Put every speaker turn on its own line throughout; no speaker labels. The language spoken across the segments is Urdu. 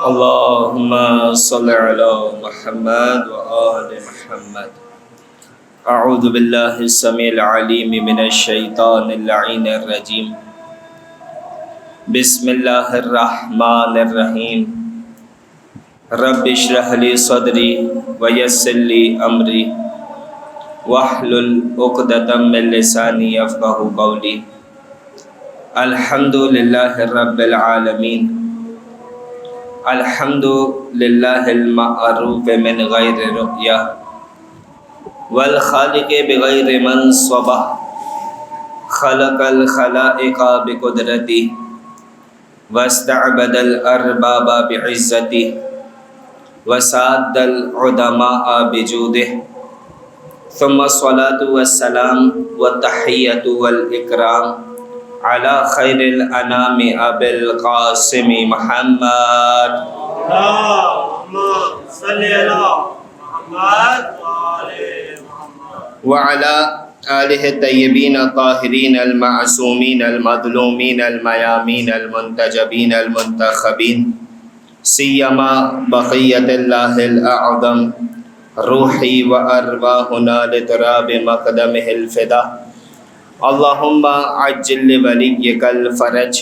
اللهم صل على محمد وآل محمد. اعوذ باللہ السمیع العلیم من الشیطان اللعین الرجیم. بسم اللہ الرحمن الرحیم. رب اشرح لی صدری ویسر لی امری واحلل عقدۃ من لسانی یفقہوا قولی. الحمد للہ رب العالمین. الحمد للہ المعروف من غیر رؤیہ والخالق بغیر منصبہ. خلق الخلائق بقدرتی واستعبد الارباب بعزتی وساد العدماء بجودہ. ثم الصلاة والسلام والتحیۃ والاکرام علی خیر الانام ابی القاسم محمد.
اللہم صلی علی محمد
وعلی آلہ الطیبین الطاہرین المعصومین المظلومین المیامین المنتجبین المنتخبین سیما بقیت اللہ الاعظم روحی و ارواحنا لتراب مقدمہ الفدا. اللہم عجل لولیک الفرج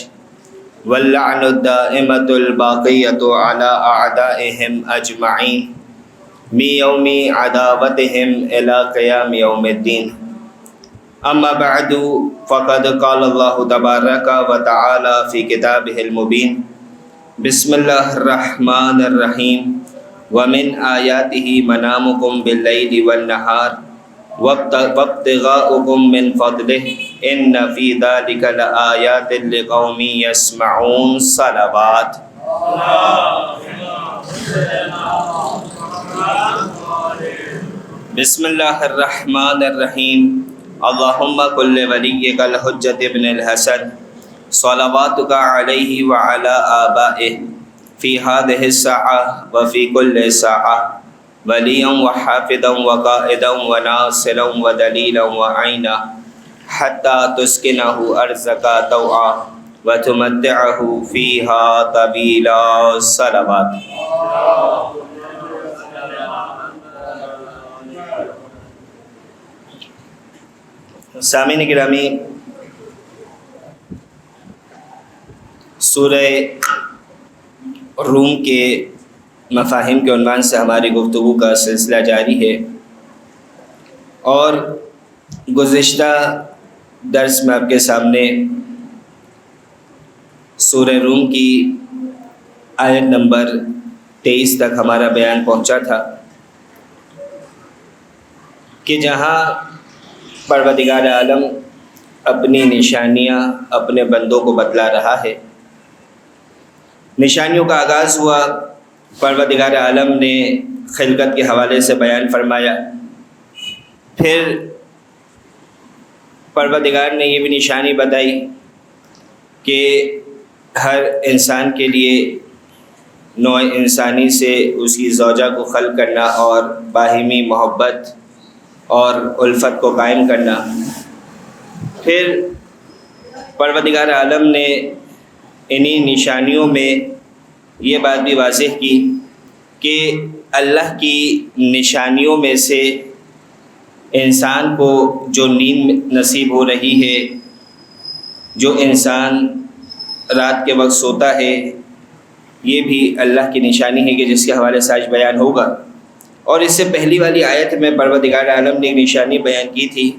واللعن الدائمۃ الباقیۃ علی اعدائہم اجمعین من یوم عداوتہم الی قیام یوم الدین. اما بعد فقد قال اللہ تبارک و تعالی فی کتابہ المبین. بسم اللہ الرحمن الرحیم. ومن آیاتہ منامکم باللیل والنہار وابتغاؤکم من فضلہ ان فی ذلک لآیات لقوم یسمعون. صلوات. بسم اللہ الرحمن الرحیم. اللہم کل ولیک الحجۃ ابن الحسن صلواتک علیہ وعلی آبائہ فی ہذہ الساعہ وفی کل ساعہ ولیاً وحافظاً وقائداً وناصراً ودلیلاً وعینا حتی تسکنہ ارضک طوعا وتمتعہ فیہا طویلا. صلوات. سامعین گرامی، سورہ روم کے مفاہیم کے عنوان سے ہماری گفتگو کا سلسلہ جاری ہے، اور گزشتہ درس میں آپ کے سامنے سورہ روم کی آیت نمبر 23 تک ہمارا بیان پہنچا تھا کہ جہاں پروردگار عالم اپنی نشانیاں اپنے بندوں کو بتلا رہا ہے. نشانیوں کا آغاز ہوا، پروردگار عالم نے خلقت کے حوالے سے بیان فرمایا. پھر پروردگار نے یہ بھی نشانی بتائی کہ ہر انسان کے لیے نوع انسانی سے اس کی زوجہ کو خلق کرنا اور باہمی محبت اور الفت کو قائم کرنا. پھر پروردگار عالم نے انہی نشانیوں میں یہ بات بھی واضح کی کہ اللہ کی نشانیوں میں سے انسان کو جو نیند نصیب ہو رہی ہے، جو انسان رات کے وقت سوتا ہے، یہ بھی اللہ کی نشانی ہے کہ جس کے حوالے سے آج بیان ہوگا. اور اس سے پہلی والی آیت میں پروردگار عالم نے ایک نشانی بیان کی تھی،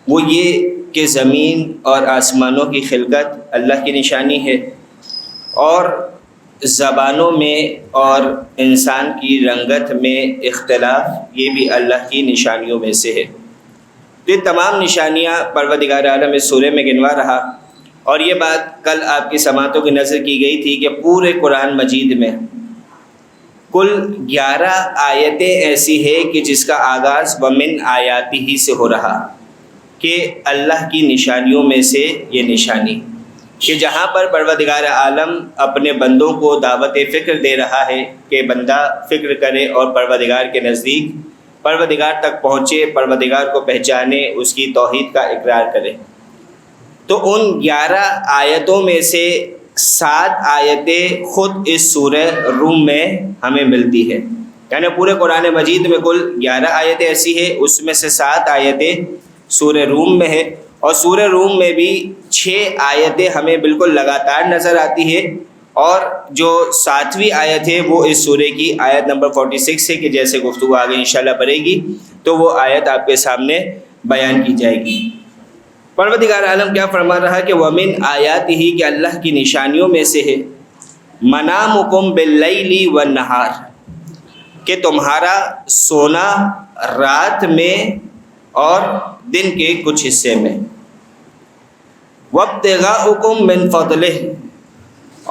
وہ یہ کہ زمین اور آسمانوں کی خلقت اللہ کی نشانی ہے، اور زبانوں میں اور انسان کی رنگت میں اختلاف یہ بھی اللہ کی نشانیوں میں سے ہے. تو یہ تمام نشانیاں پروردگار عالم اس سورہ میں گنوا رہا. اور یہ بات کل آپ کی سماعتوں کی نظر کی گئی تھی کہ پورے قرآن مجید میں کل 11 آیتیں ایسی ہے کہ جس کا آغاز ومن آیاتی ہی سے ہو رہا، کہ اللہ کی نشانیوں میں سے یہ نشانی، کہ جہاں پر پروردگار عالم اپنے بندوں کو دعوت فکر دے رہا ہے کہ بندہ فکر کرے اور پروردگار کے نزدیک پروردگار تک پہنچے، پروردگار کو پہچانے، اس کی توحید کا اقرار کرے. تو ان 11 آیتوں میں سے 7 آیتیں خود اس سورہ روم میں ہمیں ملتی ہے، یعنی پورے قرآن مجید میں کل 11 آیتیں ایسی ہیں، اس میں سے 7 آیتیں سورہ روم میں ہے، اور سورہ روم میں بھی 6 آیتیں ہمیں بالکل لگاتار نظر آتی ہے، اور جو 7ویں آیت ہے وہ اس سورہ کی آیت نمبر 46 ہے، کہ جیسے گفتگو آگے انشاءاللہ بڑھے گی تو وہ آیت آپ کے سامنے بیان کی جائے گی۔ پروردگار عالم کیا فرما رہا کہ وَمِنْ آیَاتِهِ، کہ اللہ کی نشانیوں میں سے ہے مَنَامُكُمْ بِاللَّيْلِ وَالنَّهَارِ، کہ تمہارا سونا رات میں اور دن کے کچھ حصے میں، وَابْتِغَاؤُكُمْ مِنْ فَضْلِهِ،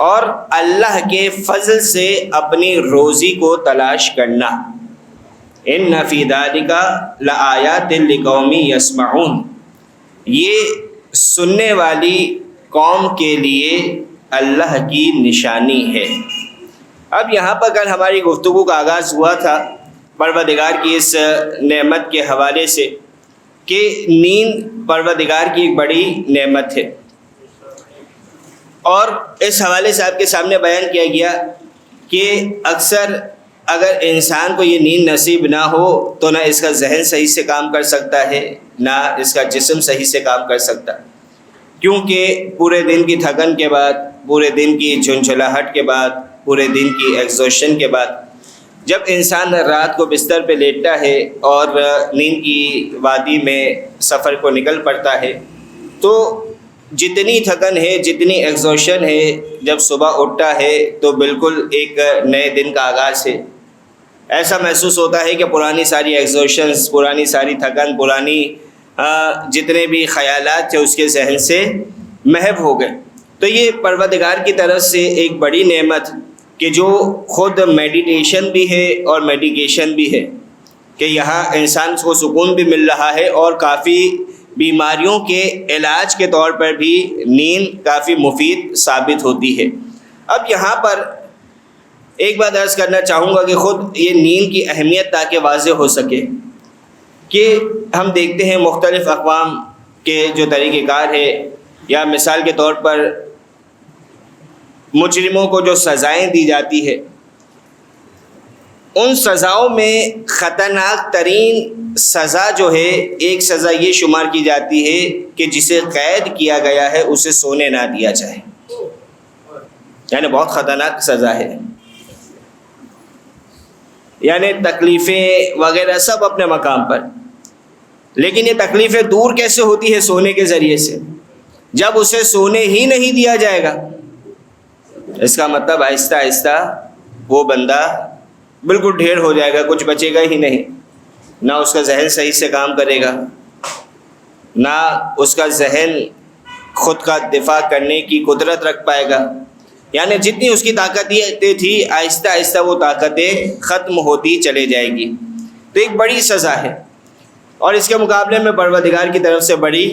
اور اللہ کے فضل سے اپنی روزی کو تلاش کرنا، إِنَّ فِي ذَلِكَ لَآيَاتٍ لِقَوْمٍ يَسْمَعُونَ، یہ سننے والی قوم کے لیے اللہ کی نشانی ہے۔ اب یہاں پر کل ہماری گفتگو کا آغاز ہوا تھا پروردگار کی اس نعمت کے حوالے سے کہ نیند پروردگار کی ایک بڑی نعمت ہے، اور اس حوالے سے آپ کے سامنے بیان کیا گیا کہ اکثر اگر انسان کو یہ نیند نصیب نہ ہو تو نہ اس کا ذہن صحیح سے کام کر سکتا ہے، نہ اس کا جسم صحیح سے کام کر سکتا، کیونکہ پورے دن کی تھکن کے بعد، پورے دن کی جھنجھلاہٹ کے بعد، پورے دن کی ایگزوشن کے بعد جب انسان رات کو بستر پہ لیٹتا ہے اور نیند کی وادی میں سفر کو نکل پڑتا ہے تو جتنی تھکن ہے، جتنی ایگزوشن ہے، جب صبح اٹھتا ہے تو بالکل ایک نئے دن کا آغاز ہے۔ ایسا محسوس ہوتا ہے کہ پرانی ساری ایگزوشنز، پرانی ساری تھکن، پرانی جتنے بھی خیالات تھے اس کے ذہن سے محو ہو گئے۔ تو یہ پروردگار کی طرف سے ایک بڑی نعمت کہ جو خود میڈیٹیشن بھی ہے اور میڈیکیشن بھی ہے، کہ یہاں انسان کو سکون بھی مل رہا ہے اور کافی بیماریوں کے علاج کے طور پر بھی نیند کافی مفید ثابت ہوتی ہے۔ اب یہاں پر ایک بات عرض کرنا چاہوں گا کہ خود یہ نیند کی اہمیت تاکہ واضح ہو سکے کہ ہم دیکھتے ہیں مختلف اقوام کے جو طریقہ کار ہے، یا مثال کے طور پر مجرموں کو جو سزائیں دی جاتی ہے، ان سزاؤں میں خطرناک ترین سزا جو ہے، ایک سزا یہ شمار کی جاتی ہے کہ جسے قید کیا گیا ہے اسے سونے نہ دیا جائے، یعنی بہت خطرناک سزا ہے، یعنی تکلیفیں وغیرہ سب اپنے مقام پر، لیکن یہ تکلیفیں دور کیسے ہوتی ہے؟ سونے کے ذریعے سے۔ جب اسے سونے ہی نہیں دیا جائے گا اس کا مطلب آہستہ آہستہ وہ بندہ بالکل ڈھیر ہو جائے گا، کچھ بچے گا ہی نہیں، نہ اس کا ذہن صحیح سے کام کرے گا، نہ اس کا ذہن خود کا دفاع کرنے کی قدرت رکھ پائے گا، یعنی جتنی اس کی طاقتیں تھی آہستہ آہستہ وہ طاقتیں ختم ہوتی چلے جائے گی۔ تو ایک بڑی سزا ہے، اور اس کے مقابلے میں پروردگار کی طرف سے بڑی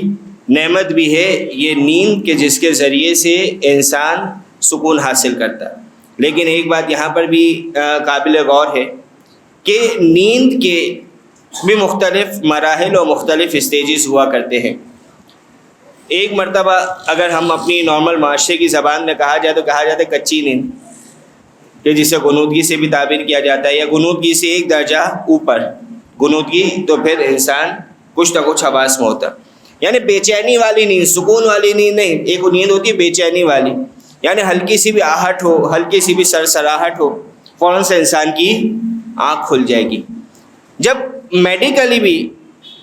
نعمت بھی ہے یہ نیند کے جس کے ذریعے سے انسان سکون حاصل کرتا ہے۔ لیکن ایک بات یہاں پر بھی قابل غور ہے کہ نیند کے بھی مختلف مراحل اور مختلف اسٹیجز ہوا کرتے ہیں۔ ایک مرتبہ اگر ہم اپنی نارمل معاشرے کی زبان میں کہا جائے تو کہا جاتا ہے کچی نیند، کہ جسے غنودگی سے بھی تعبیر کیا جاتا ہے، یا غنودگی سے ایک درجہ اوپر غنودگی، تو پھر انسان کچھ نہ کچھ حواس میں ہوتا، یعنی بے چینی والی نیند، سکون والی نیند نہیں۔ ایک نیند ہوتی ہے بے چینی والی، یعنی ہلکی سی بھی آہٹ ہو، ہلکی سی بھی سرسراہٹ ہو، فوراً سے انسان کی آنکھ کھل جائے گی۔ جب میڈیکلی بھی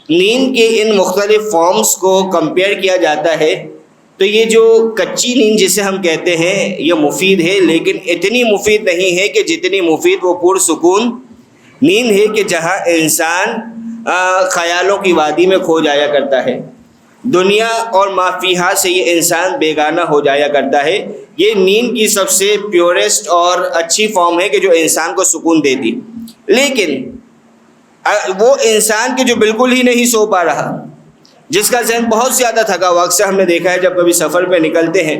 نیند کے ان مختلف فارمز کو کمپیئر کیا جاتا ہے تو یہ جو کچی نیند جسے ہم کہتے ہیں یہ مفید ہے، لیکن اتنی مفید نہیں ہے کہ جتنی مفید وہ پرسکون نیند ہے، کہ جہاں انسان خیالوں کی وادی میں کھو جایا کرتا ہے، دنیا اور ما فیہا سے یہ انسان بیگانہ ہو جایا کرتا ہے۔ یہ نیند کی سب سے پیورسٹ اور اچھی فارم ہے کہ جو انسان کو سکون دیتی، لیکن وہ انسان کے جو بالکل ہی نہیں سو پا رہا، جس کا ذہن بہت زیادہ تھکا ہوا، اکثر ہم نے دیکھا ہے جب کبھی سفر پہ نکلتے ہیں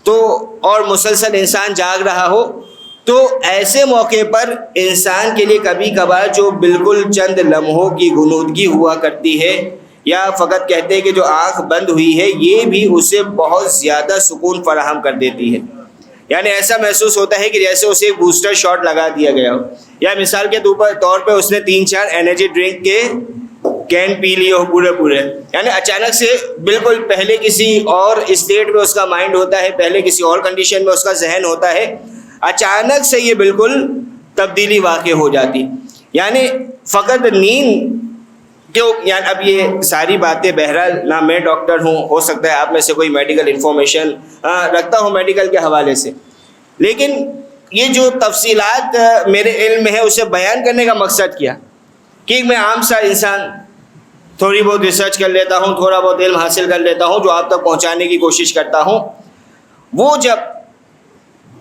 تو اور مسلسل انسان جاگ رہا ہو تو ایسے موقع پر انسان کے لیے کبھی کبھار جو بالکل چند لمحوں کی غنودگی ہوا کرتی ہے، یا فقط کہتے ہیں کہ جو آنکھ بند ہوئی ہے، یہ بھی اسے بہت زیادہ سکون فراہم کر دیتی ہے۔ یعنی ایسا محسوس ہوتا ہے کہ جیسے اسے ایک بوسٹر شاٹ لگا دیا گیا ہو، یا مثال کے طور پہ اس نے 3-4 انرجی ڈرنک کے کین پی لیے ہو پورے، یعنی اچانک سے بالکل پہلے کسی اور اسٹیٹ میں اس کا مائنڈ ہوتا ہے، پہلے کسی اور کنڈیشن میں اس کا ذہن ہوتا ہے، اچانک سے یہ بالکل تبدیلی واقع ہو جاتی. یعنی فقط نیند کیوں، یعنی اب یہ ساری باتیں بہرحال نہ میں ڈاکٹر ہوں، ہو سکتا ہے آپ میں سے کوئی میڈیکل انفارمیشن رکھتا ہوں میڈیکل کے حوالے سے، لیکن یہ جو تفصیلات میرے علم میں ہے اسے بیان کرنے کا مقصد کیا کہ میں عام سا انسان تھوڑی بہت ریسرچ کر لیتا ہوں، تھوڑا بہت علم حاصل کر لیتا ہوں جو آپ تک پہنچانے کی کوشش کرتا ہوں. وہ جب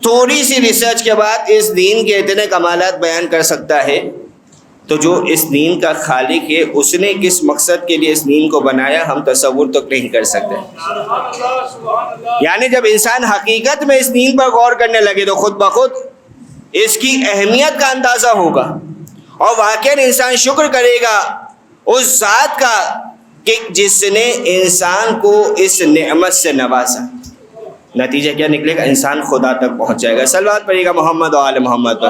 تھوڑی سی ریسرچ کے بعد اس دین کے اتنے کمالات بیان کر سکتا ہے، تو جو اس دین کا خالق ہے اس نے کس مقصد کے لیے اس دین کو بنایا ہم تصور تک نہیں کر سکتے. یعنی جب انسان حقیقت میں اس دین پر غور کرنے لگے تو خود بخود اس کی اہمیت کا اندازہ ہوگا، اور واقعاً انسان شکر کرے گا اس ذات کا کہ جس نے انسان کو اس نعمت سے نوازا. نتیجہ کیا نکلے گا؟ انسان خدا تک پہنچ جائے گا. صلوات پڑھیے گا محمد و آل محمد پر.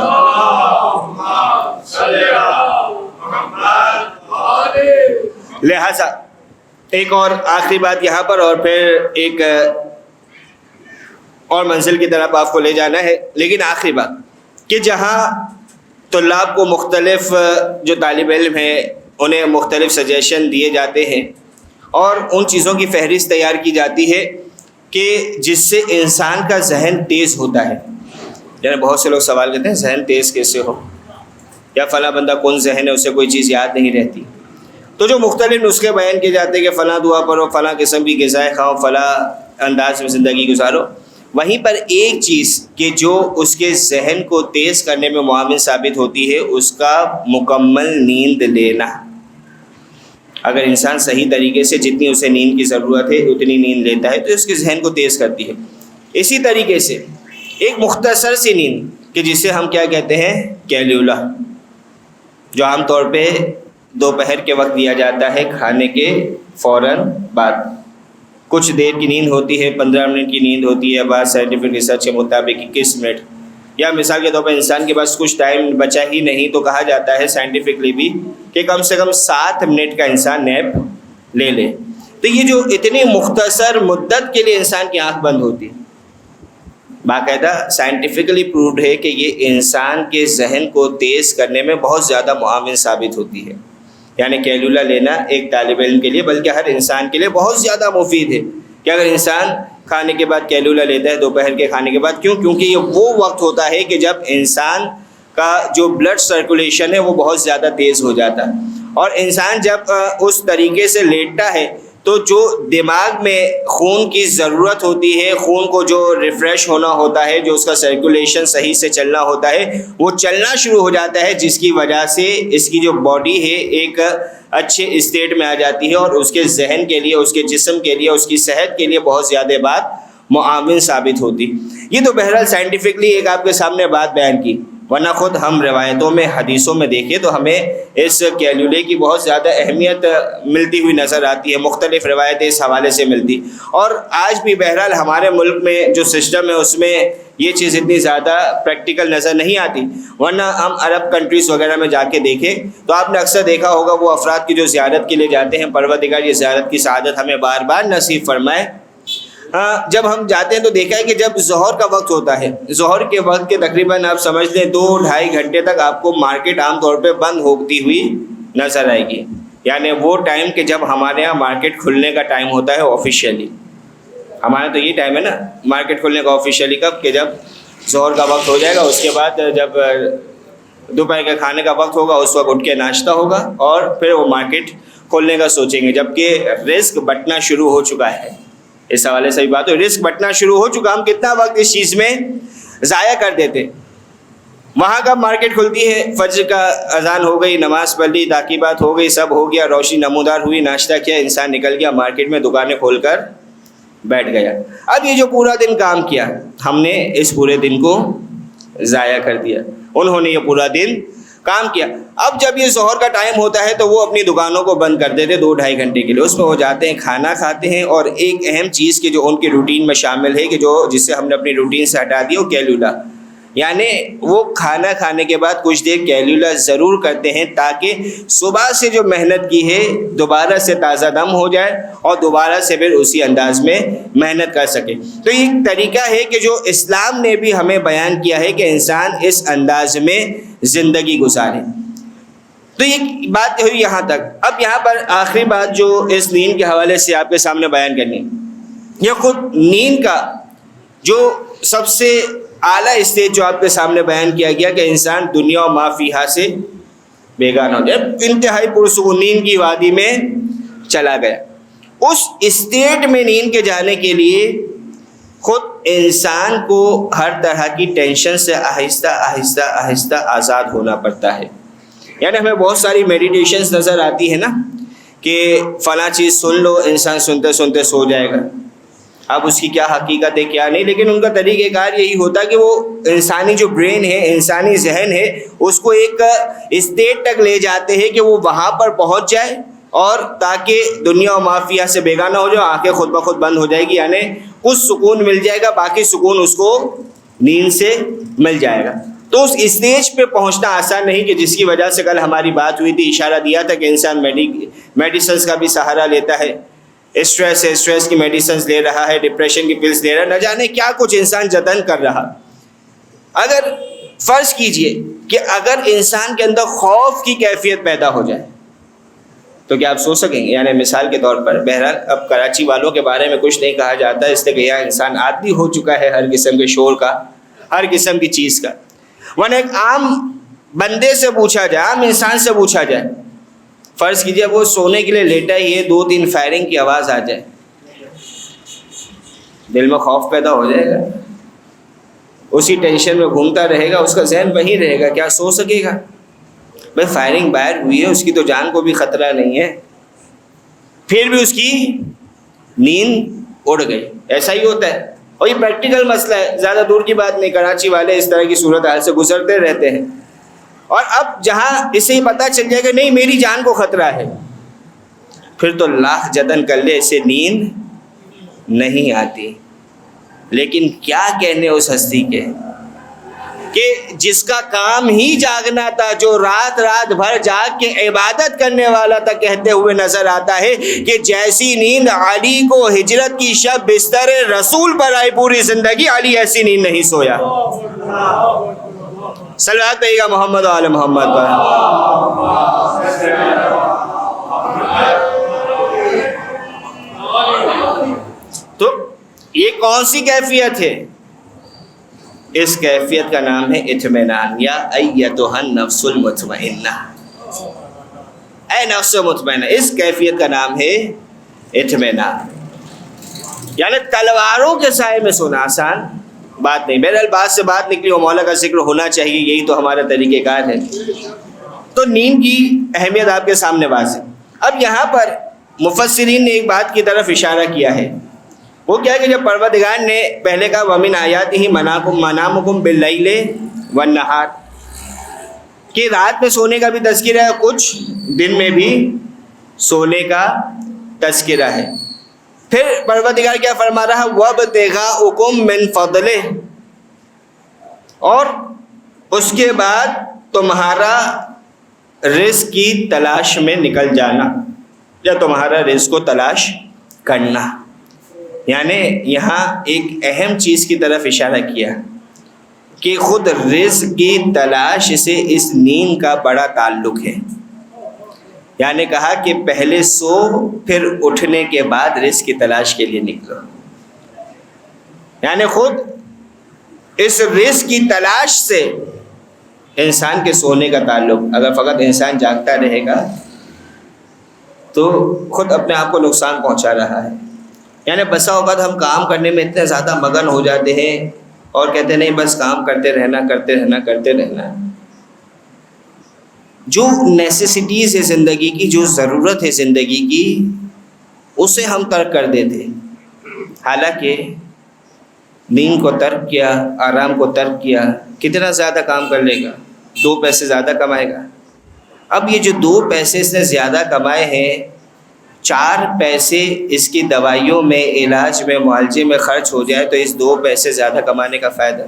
لہذا ایک اور آخری بات یہاں پر، اور پھر ایک اور منزل کی طرف آپ کو لے جانا ہے، لیکن آخری بات کہ جہاں طلاب کو مختلف جو طالب علم ہیں انہیں مختلف سجیشن دیے جاتے ہیں اور ان چیزوں کی فہرست تیار کی جاتی ہے کہ جس سے انسان کا ذہن تیز ہوتا ہے. یعنی بہت سے لوگ سوال کرتے ہیں ذہن تیز کیسے ہو، یا فلاں بندہ کون ذہن ہے اسے کوئی چیز یاد نہیں رہتی. تو جو مختلف نسخے بیان کیے جاتے ہیں کہ فلاں دعا پڑھو، فلاں قسم کی غذائیں کھاؤ، فلاں انداز میں زندگی گزارو، وہیں پر ایک چیز کہ جو اس کے ذہن کو تیز کرنے میں معاون ثابت ہوتی ہے اس کا مکمل نیند لینا. اگر انسان صحیح طریقے سے جتنی اسے نیند کی ضرورت ہے اتنی نیند لیتا ہے تو اس کے ذہن کو تیز کرتی ہے. اسی طریقے سے ایک مختصر سی نیند کہ جسے ہم کیا کہتے ہیں کیلیولا، جو عام طور پہ دوپہر کے وقت دیا جاتا ہے کھانے کے فوراً بعد. کچھ دیر کی نیند ہوتی ہے، 15 منٹ کی نیند ہوتی ہے، بعض سائنٹیفک ریسرچ کے مطابق 21 منٹ، یا مثال کے طور پر انسان کے پاس کچھ ٹائم بچا ہی نہیں تو کہا جاتا ہے سائنٹیفکلی بھی کہ کم سے کم 7 منٹ کا انسان نیپ لے لے. تو یہ جو اتنی مختصر مدت کے لیے انسان کی آنکھ بند ہوتی ہے، باقاعدہ سائنٹیفکلی پرووڈ ہے کہ یہ انسان کے ذہن کو تیز کرنے میں بہت زیادہ معاون ثابت ہوتی ہے. یعنی کیلولا لینا ایک طالب علم کے لیے بلکہ ہر انسان کے لیے بہت زیادہ مفید ہے کہ اگر انسان کھانے کے بعد کیلولا لیتا ہے دوپہر کے کھانے کے بعد. کیوں؟ کیونکہ یہ وہ وقت ہوتا ہے کہ جب انسان کا جو بلڈ سرکولیشن ہے وہ بہت زیادہ تیز ہو جاتا ہے، اور انسان جب اس طریقے سے لیٹتا ہے تو جو دماغ میں خون کی ضرورت ہوتی ہے، خون کو جو ریفریش ہونا ہوتا ہے، جو اس کا سرکولیشن صحیح سے چلنا ہوتا ہے وہ چلنا شروع ہو جاتا ہے، جس کی وجہ سے اس کی جو باڈی ہے ایک اچھے اسٹیٹ میں آ جاتی ہے، اور اس کے ذہن کے لیے، اس کے جسم کے لیے، اس کی صحت کے لیے بہت زیادہ بات معاون ثابت ہوتی. یہ تو بہرحال سائنٹیفکلی ایک آپ کے سامنے بات بیان کی، ورنہ خود ہم روایتوں میں حدیثوں میں دیکھیں تو ہمیں اس کیلولے کی بہت زیادہ اہمیت ملتی ہوئی نظر آتی ہے. مختلف روایتیں اس حوالے سے ملتی، اور آج بھی بہرحال ہمارے ملک میں جو سسٹم ہے اس میں یہ چیز اتنی زیادہ پریکٹیکل نظر نہیں آتی. ورنہ ہم عرب کنٹریز وغیرہ میں جا کے دیکھیں تو آپ نے اکثر دیکھا ہوگا وہ افراد کی جو زیارت کے لیے جاتے ہیں، پروردگار یہ زیارت کی سعادت ہمیں بار بار نصیب فرمائے. جب ہم جاتے ہیں تو دیکھا ہے کہ جب ظہر کا وقت ہوتا ہے، ظہر کے وقت کے تقریباً آپ سمجھ لیں 2-2.5 گھنٹے تک آپ کو مارکیٹ عام طور پہ بند ہوتی ہوئی نظر آئے گی. یعنی وہ ٹائم کہ جب ہمارے یہاں مارکیٹ کھلنے کا ٹائم ہوتا ہے آفیشیلی، ہمارا تو یہ ٹائم ہے نا مارکیٹ کھلنے کا آفیشیلی، کب کہ جب ظہر کا وقت ہو جائے گا، اس کے بعد جب دوپہر کے کھانے کا وقت ہوگا اس وقت اٹھ کے ناشتہ ہوگا اور پھر وہ مارکیٹ کھولنے کا سوچیں گے. جبکہ رزق بٹنا شروع ہو چکا ہے. اس حوالے سے بھی بات ہو، رزق بٹنا شروع ہو چکا، ہم کتنا وقت اس چیز میں ضائع کر دیتے. وہاں کب مارکیٹ کھلتی ہے؟ فجر کا اذان ہو گئی، نماز پڑھ لی، تاکیبات ہو گئی، سب ہو گیا، روشنی نمودار ہوئی، ناشتہ کیا، انسان نکل گیا مارکیٹ میں، دکانیں کھول کر بیٹھ گیا. اب یہ جو پورا دن کام کیا ہم نے اس پورے دن کو ضائع کر دیا. انہوں نے یہ پورا دن کام کیا. اب جب یہ ظہر کا ٹائم ہوتا ہے تو وہ اپنی دکانوں کو بند کر دیتے 2-2.5 گھنٹے کے لیے, اس میں وہ جاتے ہیں, کھانا کھاتے ہیں. اور ایک اہم چیز کہ جو ان کی روٹین میں شامل ہے کہ جس سے ہم نے اپنی روٹین سے ہٹا دی, وہ کیلولا, یعنی وہ کھانا کھانے کے بعد کچھ دیر کیلولا ضرور کرتے ہیں تاکہ صبح سے جو محنت کی ہے دوبارہ سے تازہ دم ہو جائے اور دوبارہ سے پھر اسی انداز میں محنت کر سکے. تو یہ ایک طریقہ ہے کہ جو اسلام نے بھی ہمیں بیان کیا ہے کہ انسان اس انداز میں زندگی گزارے. تو یہ بات ہوئی یہاں تک. اب یہاں پر آخری بات جو اس نیند کے حوالے سے آپ کے سامنے بیان کرنی, یہ خود نیند کا جو سب سے اعلیٰ اسٹیج جو آپ کے سامنے بیان کیا گیا کہ انسان دنیا و ما فیہا سے بیگانہ ہو جائے, انتہائی پرسکون نیند کی وادی میں چلا گیا. اس اسٹیٹ میں نیند کے جانے کے لیے خود انسان کو ہر طرح کی ٹینشن سے آہستہ آہستہ آہستہ آزاد ہونا پڑتا ہے. یعنی ہمیں بہت ساری میڈیٹیشنز نظر آتی ہے نا کہ فلاں چیز سن لو, انسان سنتے سنتے سو جائے گا. اب اس کی کیا حقیقت ہے کیا نہیں, لیکن ان کا طریقہ کار یہی ہوتا ہے کہ وہ انسانی جو برین ہے, انسانی ذہن ہے, اس کو ایک اسٹیٹ تک لے جاتے ہیں کہ وہ وہاں پر پہنچ جائے اور تاکہ دنیا و ما فیہا سے بیگانہ ہو جائے, آنکھیں خود بخود بند ہو جائے گی, یعنی کچھ سکون مل جائے گا, باقی سکون اس کو نیند سے مل جائے گا. تو اس اسٹیج پہ پہنچنا آسان نہیں کہ جس کی وجہ سے کل ہماری بات ہوئی تھی, اشارہ دیا تھا کہ انسان میڈیسنس کا بھی سہارا لیتا ہے, اسٹریس کی میڈیسنز لے رہا ہے, ڈپریشن کی پلس لے رہا ہے, نہ جانے کیا کچھ انسان جتن کر رہا. اگر فرض کیجئے کہ اگر انسان کے اندر خوف کی کیفیت پیدا ہو جائے تو کیا آپ سو سکیں گے؟ یعنی مثال کے طور پر, بہرحال اب کراچی والوں کے بارے میں کچھ نہیں کہا جاتا اس لیے کہ یہاں انسان عادی ہو چکا ہے ہر قسم کے شور کا, ہر قسم کی چیز کا. ورنہ ایک عام بندے سے پوچھا جائے, عام انسان سے پوچھا جائے, فرض کیجئے وہ سونے کے لیے لیٹا ہی ہے, 2-3 فائرنگ کی آواز آ جائے, دل میں خوف پیدا ہو جائے گا, اسی ٹینشن میں گھومتا رہے گا, اس کا ذہن وہیں رہے گا, کیا سو سکے گا؟ بھائی فائرنگ باہر ہوئی ہے, اس کی تو جان کو بھی خطرہ نہیں ہے, پھر بھی اس کی نیند اڑ گئی. ایسا ہی ہوتا ہے, اور یہ پریکٹیکل مسئلہ ہے, زیادہ دور کی بات نہیں. کراچی والے اس طرح کی صورتحال سے گزرتے رہتے ہیں. اور اب جہاں اسے پتہ چل جائے گا نہیں میری جان کو خطرہ ہے, پھر تو لاکھ جتن کر لے اسے نیند نہیں آتی. لیکن کیا کہنے اس ہستی کے کہ جس کا کام ہی جاگنا تھا, جو رات رات بھر جاگ کے عبادت کرنے والا تھا, کہتے ہوئے نظر آتا ہے کہ جیسی نیند علی کو ہجرت کی شب بستر رسول پر آئی پوری زندگی, علی ایسی نیند نہیں سویا. صلوات پڑھیے گا محمد و آل محمد پر. تو یہ کون سی کیفیت ہے؟ اس کیفیت کا نام ہے اطمینان, یا ایتھا النفس المطمئنہ, اے نفس مطمئنہ, اس کیفیت کا نام ہے اطمینان. یعنی تلواروں کے سائے میں سونا آسان بات نہیں. بہرحال بات سے بات نکلی, اور مولا کا ذکر ہونا چاہیے, یہی تو ہمارا طریقہ کار ہے. تو نیند کی اہمیت آپ کے سامنے واضح. اب یہاں پر مفسرین نے ایک بات کی طرف اشارہ کیا ہے, وہ کیا ہے کہ جب پروردگار نے پہلے کہا وَمِنْ آیَاتِهِ مَنَامُكُمْ بِاللَّيْلِ وَالنَّهَارِ, کہ رات میں سونے کا بھی تذکرہ ہے, کچھ دن میں بھی سونے کا تذکرہ ہے. پھر پروردگار کیا فرما رہا, وَابْتِغَاؤُكُمْ مِنْ فَضْلِهِ, اور اس کے بعد تمہارا رزق کی تلاش میں نکل جانا, یا تمہارا رزق کو تلاش کرنا. یعنی یہاں ایک اہم چیز کی طرف اشارہ کیا کہ خود رزق کی تلاش سے اس نیند کا بڑا تعلق ہے. یعنی کہا کہ پہلے سو, پھر اٹھنے کے بعد رزق کی تلاش کے لیے نکلو. یعنی خود اس رزق کی تلاش سے انسان کے سونے کا تعلق. اگر فقط انسان جاگتا رہے گا تو خود اپنے آپ کو نقصان پہنچا رہا ہے. یعنی بسا اوقات ہم کام کرنے میں اتنے زیادہ مگن ہو جاتے ہیں اور کہتے نہیں بس کام کرتے رہنا. جو نیسیسٹیز ہے زندگی کی, جو ضرورت ہے زندگی کی, اسے ہم ترک کر دیتے. حالانکہ نیند کو ترک کیا, آرام کو ترک کیا, کتنا زیادہ کام کر لے گا. 2 پیسے زیادہ کمائے گا. اب یہ جو 2 پیسے اس نے زیادہ کمائے ہیں، 4 پیسے اس کی دوائیوں میں، علاج میں، معالجے میں خرچ ہو جائے تو اس 2 پیسے زیادہ کمانے کا فائدہ،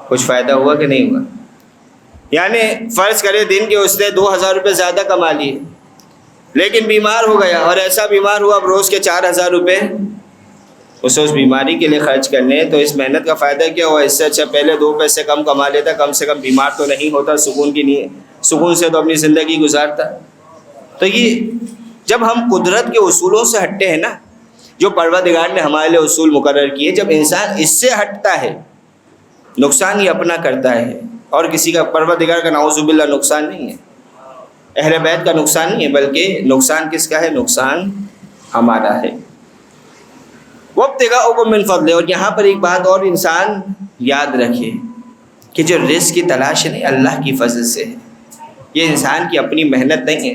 کچھ فائدہ ہوا کہ نہیں ہوا؟ یعنی فرض کرے دن کے اس نے 2000 روپے زیادہ کما لیے، لیکن بیمار ہو گیا اور ایسا بیمار ہوا اب روز کے 4000 روپے اسے اس بیماری کے لیے خرچ کرنے، تو اس محنت کا فائدہ کیا ہوا؟ اس سے اچھا پہلے 2 پیسے کم کما لیتا، کم سے کم بیمار تو نہیں ہوتا، سکون سے تو اپنی زندگی گزارتا. تو یہ جب ہم قدرت کے اصولوں سے ہٹتے ہیں نا، جو پروردگار نے ہمارے لیے اصول مقرر کیے، جب انسان اس سے ہٹتا ہے نقصان یہ اپنا کرتا ہے اور کسی کا، پروردگار کا نعوذ باللہ نقصان نہیں ہے، اہل بیت کا نقصان نہیں ہے، بلکہ نقصان کس کا ہے؟ نقصان ہمارا ہے. وابتغاءکم من فضلہ. اور یہاں پر ایک بات اور انسان یاد رکھے کہ جو رزق کی تلاش ہے اللہ کی فضل سے ہے، یہ انسان کی اپنی محنت نہیں ہے.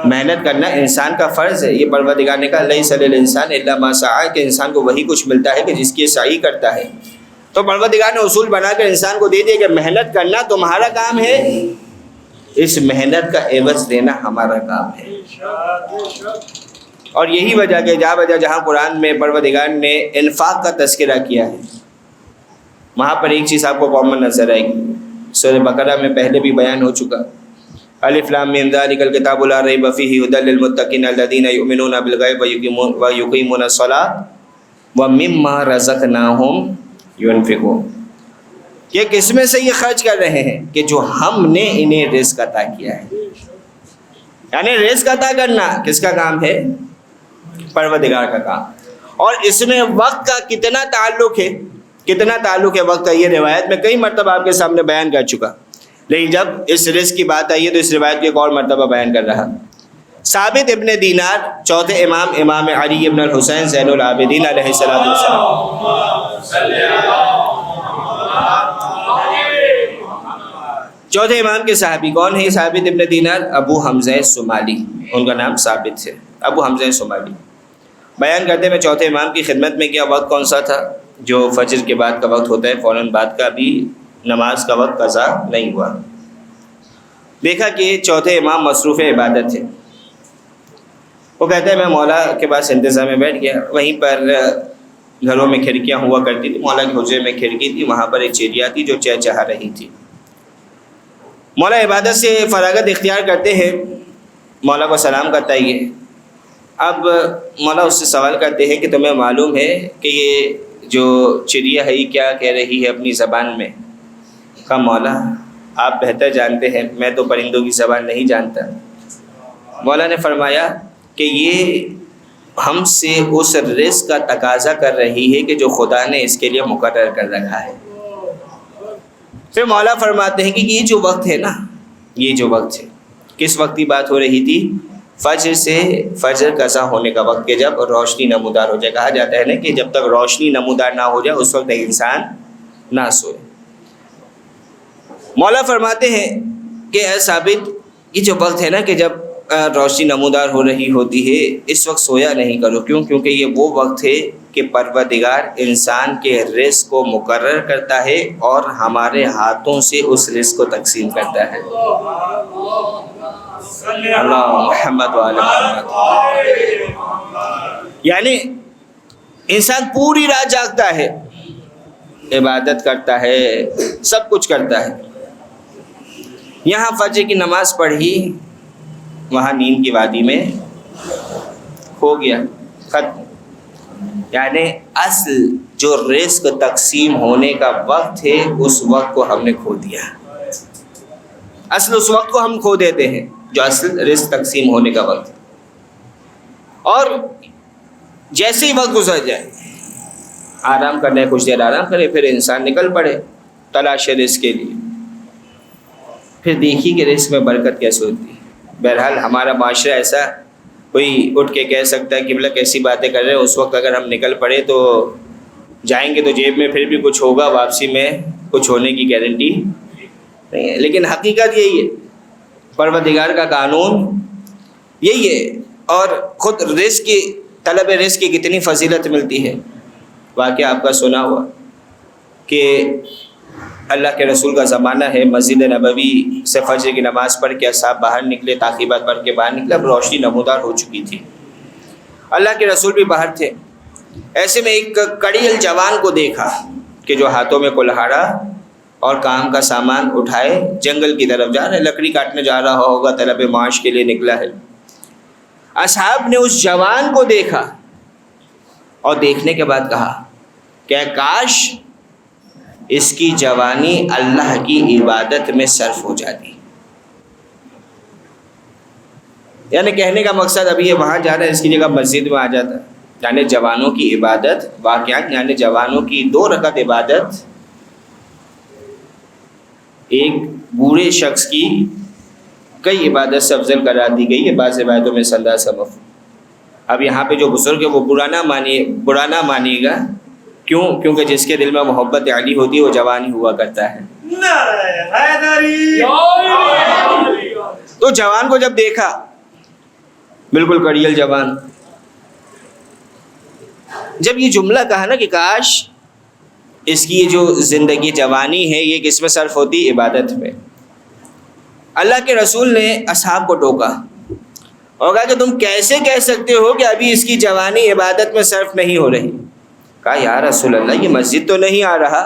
محنت کرنا انسان کا فرض ہے. یہ پروردگار نے کہا لیس للانسان الا ما سعی، کہ انسان کو وہی کچھ ملتا ہے کہ جس کی سعی کرتا ہے. تو پروردگار نے اصول بنا کر انسان کو دے دیا کہ محنت کرنا تمہارا کام ہے، اس محنت کا عوض دینا ہمارا کام ہے. اور یہی وجہ کہ جہاں قرآن میں پروردگار نے انفاق کا تذکرہ کیا ہے، وہاں پر ایک چیز آپ کو کامن نظر آئے گی. سورہ بقرہ میں پہلے بھی بیان ہو چکا، الف لام میم ذالک الکتاب لا ریب فیہ ھدی للمتقین الذین یؤمنون بالغیب ویقیمون الصلاۃ ومما رزقناہم ينفقون. یہ کس میں سے یہ خرچ کر رہے ہیں؟ کہ جو ہم نے انہیں رزق عطا کیا ہے. یعنی رزق عطا کرنا کس کا کام ہے؟ پروردگار کا کام. اور اس میں وقت کا کتنا تعلق ہے، کتنا تعلق ہے وقت کا، یہ روایت میں کئی مرتبہ آپ کے سامنے بیان کر چکا، لیکن جب اس رزق کی بات آئی ہے تو اس روایت کو ایک اور مرتبہ بیان کر رہا. ثابت ابن دینار، چوتھے امام علی ابن الحسین زین العابدین علیہ السلام، چوتھے امام کے صحابی کون ہے؟ ثابت ابن دینار ابو حمزہ صومالی، ان کا نام ثابت ہے، ابو حمزہ صومالی. بیان کرتے میں چوتھے امام کی خدمت میں کیا وقت کون سا تھا؟ جو فجر کے بعد کا وقت ہوتا ہے، فوراً بعد کا بھی نماز کا وقت قضا نہیں ہوا. دیکھا کہ چوتھے امام مصروف عبادت ہے. وہ کہتے ہیں میں مولا کے پاس انتظار میں بیٹھ گیا. وہیں پر گھروں میں کھڑکیاں ہوا کرتی تھی، مولا کے حجرے میں کھڑکی تھی، وہاں پر ایک چڑیا تھی جو چہچہا رہی تھی. مولا عبادت سے فراغت اختیار کرتے ہیں، مولا کو سلام کرتا ہے یہ. اب مولا اس سے سوال کرتے ہیں کہ تمہیں معلوم ہے کہ یہ جو چڑیا ہے یہ کیا کہہ رہی ہے اپنی زبان میں؟ کہا مولا آپ بہتر جانتے ہیں، میں تو پرندوں کی زبان نہیں جانتا. مولا نے فرمایا کہ یہ ہم سے اس رزق کا تقاضا کر رہی ہے کہ جو خدا نے اس کے لیے مقرر کر رکھا ہے. پھر مولا فرماتے ہیں کہ یہ جو وقت ہے نا، یہ جو وقت ہے، کس وقت کی بات ہو رہی تھی؟ فجر سے، فجر قضا ہونے کا وقت، کہ جب روشنی نمودار ہو جائے. کہا جاتا ہے نا کہ جب تک روشنی نمودار نہ ہو جائے اس وقت انسان نہ سوئے. مولا فرماتے ہیں کہ اے ثابت، یہ جو وقت ہے نا کہ جب روشنی نمودار ہو رہی ہوتی ہے، اس وقت سویا نہیں کرو. کیوں؟ کیونکہ یہ وہ وقت ہے کہ پروردگار انسان کے رزق کو مقرر کرتا ہے اور ہمارے ہاتھوں سے اس رزق کو تقسیم کرتا ہے. اللہ محمد وعلی محمد. یعنی انسان پوری رات جاگتا ہے، عبادت کرتا ہے، سب کچھ کرتا ہے. یہاں فجر کی نماز پڑھی، وہاں نیند کی وادی میں کھو گیا، ختم. یعنی اصل جو رزق تقسیم ہونے کا وقت ہے اس وقت کو ہم نے کھو دیا. اصل اس وقت کو ہم کھو دیتے ہیں جو اصل رزق تقسیم ہونے کا وقت ہے. اور جیسے ہی وقت گزر جائے، آرام کرنا ہے، کچھ دیر آرام کرے، پھر انسان نکل پڑے تلاش رزق کے لیے. پھر دیکھیے کہ رزق میں برکت کیسے ہوتی ہے. بہرحال ہمارا معاشرہ ایسا، کوئی اٹھ کے کہہ سکتا ہے کہ بلا کیسی باتیں کر رہے ہیں، اس وقت اگر ہم نکل پڑے تو جائیں گے تو جیب میں پھر بھی کچھ ہوگا، واپسی میں کچھ ہونے کی گارنٹی نہیں ہے. لیکن حقیقت یہی ہے، پروردگار کا قانون یہی ہے. اور خود رزق کی طلب رزق کی کتنی فضیلت ملتی ہے. واقعہ آپ کا سنا ہوا کہ اللہ کے رسول کا زمانہ ہے، مسجد نبوی سے فجر کی نماز پڑھ کے اصحاب باہر نکلے، تعقیبات پڑھ کے باہر نکلے، اب روشنی نمودار ہو چکی تھی، اللہ کے رسول بھی باہر تھے۔ ایسے میں ایک کڑیل جوان کو دیکھا کہ جو ہاتھوں میں کلہاڑا اور کام کا سامان اٹھائے جنگل کی طرف جا رہا ہے، لکڑی کاٹنے جا رہا ہوگا، طلب معاش کے لیے نکلا ہے۔ اصحاب نے اس جوان کو دیکھا اور دیکھنے کے بعد کہا کہ کاش اس کی جوانی اللہ کی عبادت میں صرف ہو جاتی۔ یعنی کہنے کا مقصد ابھی یہ وہاں جا رہا ہے، اس کی جگہ مسجد میں آ جاتا، یعنی جوانوں کی عبادت واقعات، یعنی جوانوں کی 2 رکعت عبادت ایک بوڑھے شخص کی کئی عبادت سے افضل قرار دی گئی ہے، بعض روایتوں میں سندہ سبب۔ اب یہاں پہ جو بزرگ ہے وہ برا نہ مانیے گا، کیوں؟ کیونکہ جس کے دل میں محبت علی ہوتی ہے وہ جوان ہی ہوا کرتا ہے۔
نعرہ حیدری۔
تو جوان کو جب دیکھا، بالکل کڑیل جوان، جب یہ جملہ کہا نا کہ کاش اس کی یہ جو زندگی جوانی ہے یہ کس میں صرف ہوتی؟ عبادت میں۔ اللہ کے رسول نے اصحاب کو ٹوکا اور کہا کہ تم کیسے کہہ سکتے ہو کہ ابھی اس کی جوانی عبادت میں صرف نہیں ہو رہی؟ کہا یا رسول اللہ، یہ مسجد تو نہیں آ رہا،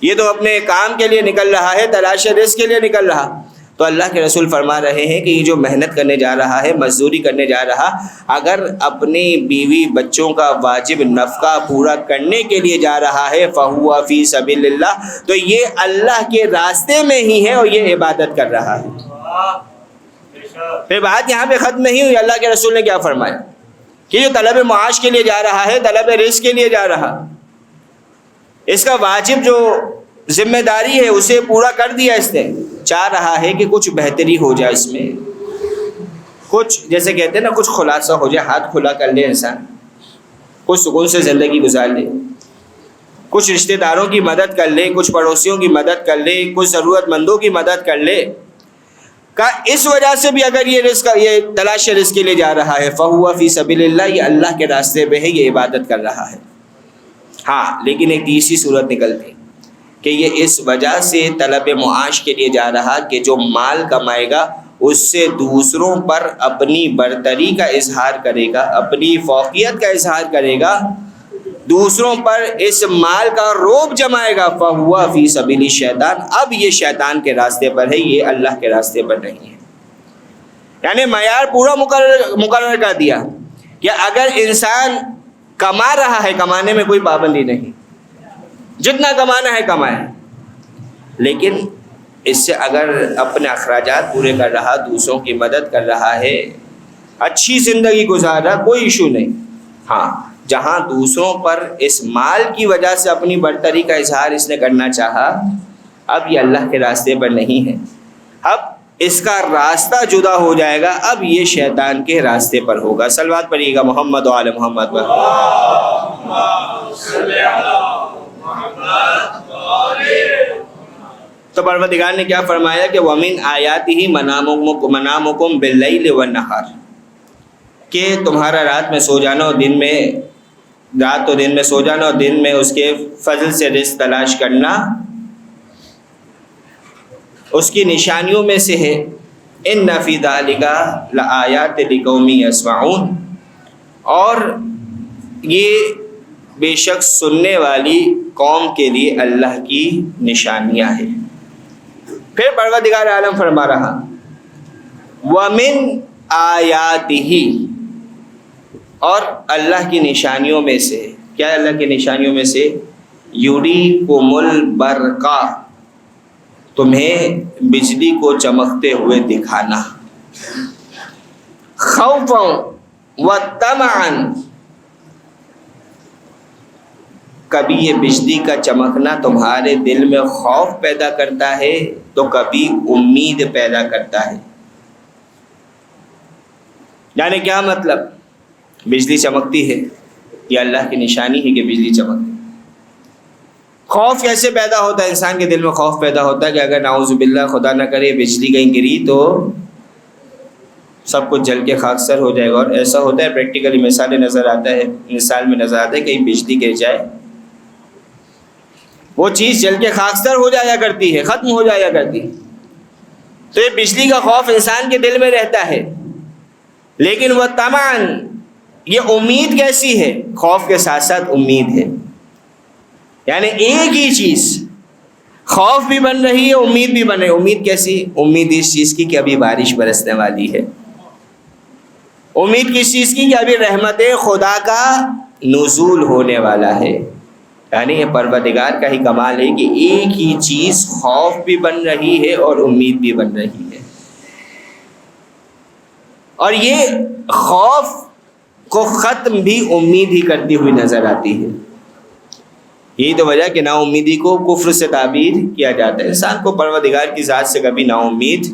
یہ تو اپنے کام کے لیے نکل رہا ہے، تلاش رزق کے لیے نکل رہا۔ تو اللہ کے رسول فرما رہے ہیں کہ یہ جو محنت کرنے جا رہا ہے، مزدوری کرنے جا رہا، اگر اپنی بیوی بچوں کا واجب نفقہ پورا کرنے کے لیے جا رہا ہے فَهُوَ فِي سَبِيلِ اللَّهِ، تو یہ اللہ کے راستے میں ہی ہے اور یہ عبادت کر رہا ہے۔ پھر بات یہاں پہ ختم نہیں ہوئی، اللہ کے رسول نے کیا فرمایا کہ جو طلب معاش کے لیے جا رہا ہے، طلب رزق کے لیے جا رہا، اس کا واجب جو ذمہ داری ہے اسے پورا کر دیا، اس نے چاہ رہا ہے کہ کچھ بہتری ہو جائے، اس میں کچھ جیسے کہتے ہیں نا کچھ خلاصہ ہو جائے، ہاتھ کھلا کر لے انسان، کچھ سکون سے زندگی گزار لے، کچھ رشتہ داروں کی مدد کر لے، کچھ پڑوسیوں کی مدد کر لے، کچھ ضرورت مندوں کی مدد کر لے۔ اس وجہ سے بھی اگر یہ رزق، یہ تلاش رزق کے لیے جا رہا ہے فَهُوَ فِي سَبِيلِ اللَّهِ، یہ اللہ کے راستے پہ ہے، یہ عبادت کر رہا ہے۔ ہاں لیکن ایک تیسری صورت نکلتی کہ یہ اس وجہ سے طلب معاش کے لیے جا رہا کہ جو مال کمائے گا اس سے دوسروں پر اپنی برتری کا اظہار کرے گا، اپنی فوقیت کا اظہار کرے گا، دوسروں پر اس مال کا رعب جمائے گا۔ فَهُوَ فِي سَبِيلِ الشَّيْطَانِ، اب یہ شیطان کے راستے پر ہے، یہ اللہ کے راستے پر نہیں ہے۔ یعنی معیار پورا مقرر کر دیا کہ اگر انسان کما رہا ہے، کمانے میں کوئی پابندی نہیں، جتنا کمانا ہے کمائے، لیکن اس سے اگر اپنے اخراجات پورے کر رہا، دوسروں کی مدد کر رہا ہے، اچھی زندگی گزار رہا، کوئی ایشو نہیں۔ ہاں جہاں دوسروں پر اس مال کی وجہ سے اپنی برتری کا اظہار اس نے کرنا چاہا، اب یہ اللہ کے راستے پر نہیں ہے، اب اس کا راستہ جدا ہو جائے گا، اب یہ شیطان کے راستے پر ہوگا۔ صلوات پڑھیے گا محمد و آل محمد پر۔ تو پروردگار نے کیا فرمایا کہ وَمِنْ آیَاتِهِ مَنَامُكُمْ بِاللَّيْلِ وَالنَّهَارِ، کہ تمہارا رات میں سو جانا اور دن میں، رات تو دن میں سو جانا اور دن میں اس کے فضل سے رزق تلاش کرنا اس کی نشانیوں میں سے ہے۔ إِنَّ فِي ذَلِكَ لَآيَاتٍ لِقَوْمٍ يَسْمَعُونَ، اور یہ بے شک سننے والی قوم کے لیے اللہ کی نشانیاں ہیں۔ پھر پروردگار عالم فرما رہا وَمِنْ آیَاتِهِ، اور اللہ کی نشانیوں میں سے کیا ہے؟ اللہ کی نشانیوں میں سے یُریکُمُ الْبَرْقَ، تمہیں بجلی کو چمکتے ہوئے دکھانا، خوفاً وطمعاً، کبھی یہ بجلی کا چمکنا تمہارے دل میں خوف پیدا کرتا ہے تو کبھی امید پیدا کرتا ہے۔ یعنی کیا مطلب؟ بجلی چمکتی ہے، یہ اللہ کی نشانی ہے کہ بجلی چمکتی ہے۔ خوف کیسے پیدا ہوتا ہے؟ انسان کے دل میں خوف پیدا ہوتا ہے کہ اگر نعوذ باللہ خدا نہ کرے بجلی کہیں گری تو سب کچھ جل کے خاکسر ہو جائے گا۔ اور ایسا ہوتا ہے، پریکٹیکلی مثال میں نظر آتا ہے کہ کہیں بجلی گر جائے وہ چیز جل کے خاکستر ہو جایا کرتی ہے، ختم ہو جایا کرتی ہے۔ تو یہ بجلی کا خوف انسان کے دل میں رہتا ہے، لیکن وہ طمعاً، یہ امید کیسی ہے؟ خوف کے ساتھ ساتھ امید ہے، یعنی ایک ہی چیز، خوف بھی بن رہی ہے، امید بھی بن رہی ہے۔ امید کیسی؟ امید اس چیز کی کہ ابھی بارش برسنے والی ہے، امید کس چیز کی؟ کہ ابھی رحمت خدا کا نزول ہونے والا ہے۔ یعنی یہ پروردگار کا ہی کمال ہے کہ ایک ہی چیز خوف بھی بن رہی ہے اور امید بھی بن رہی ہے، اور یہ خوف کو ختم بھی امید ہی کرتی ہوئی نظر آتی ہے۔ یہی تو وجہ کہ نا امیدی کو کفر سے تعبیر کیا جاتا ہے۔ انسان کو پروردگار کی ذات سے کبھی نا امید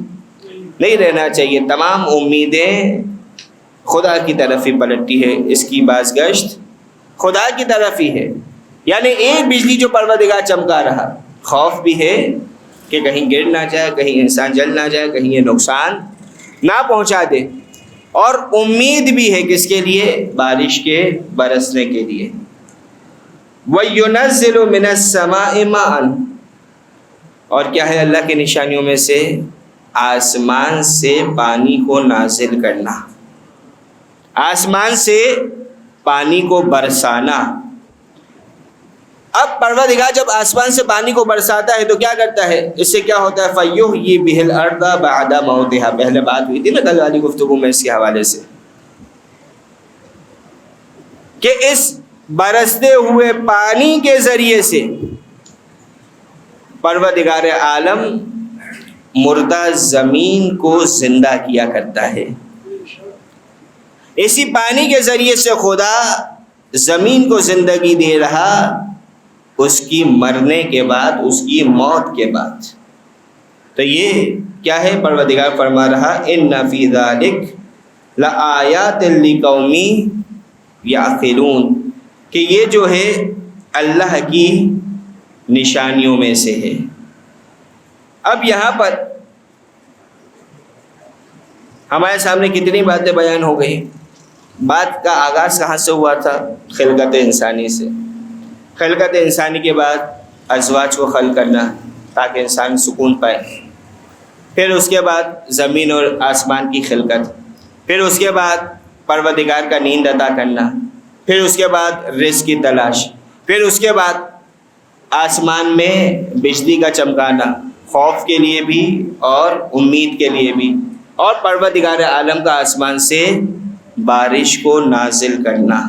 نہیں رہنا چاہیے۔ تمام امیدیں خدا کی طرف ہی پلٹتی ہے، اس کی بازگشت خدا کی طرف ہی ہے۔ یعنی ایک بجلی جو پروردگار چمکا رہا، خوف بھی ہے کہ کہیں گر نہ جائے، کہیں انسان جل نہ جائے، کہیں یہ نقصان نہ پہنچا دے، اور امید بھی ہے کس کے لیے؟ بارش کے برسنے کے لیے۔ وَيُنَزِّلُ مِنَ السَّمَاءِ مَاءً، اور کیا ہے اللہ کی نشانیوں میں سے؟ آسمان سے پانی کو نازل کرنا، آسمان سے پانی کو برسانا۔ اب پروردگار جب آسمان سے پانی کو برساتا ہے تو کیا کرتا ہے؟ اس سے کیا ہوتا ہے؟ فَيُحْيِي بِهِ الْأَرْضَ بَعْدَ مَوْتِهَا، پہلے بات ہوئی تھی نا کل والی گفتگو میں اس کے حوالے سے، کہ اس برستے ہوئے پانی کے ذریعے سے پروردگار عالم مردہ زمین کو زندہ کیا کرتا ہے۔ اسی پانی کے ذریعے سے خدا زمین کو زندگی دے رہا، اس کی مرنے کے بعد، اس کی موت کے بعد۔ تو یہ کیا ہے؟ پروردگار فرما رہا إِنَّ فِي ذَلِكَ لَآيَاتٍ لِقَوْمٍ يَعْقِلُونَ، کہ یہ جو ہے اللہ کی نشانیوں میں سے ہے۔ اب یہاں پر ہمارے سامنے کتنی باتیں بیان ہو گئی۔ بات کا آغاز کہاں سے ہوا تھا؟ خلقت انسانی سے۔ خلقت انسانی کے بعد ازواج کو خلق کرنا تاکہ انسان سکون پائے، پھر اس کے بعد زمین اور آسمان کی خلقت، پھر اس کے بعد پروردگار کا نیند عطا کرنا، پھر اس کے بعد رزق کی تلاش، پھر اس کے بعد آسمان میں بجلی کا چمکانا، خوف کے لیے بھی اور امید کے لیے بھی، اور پروردگار عالم کا آسمان سے بارش کو نازل کرنا۔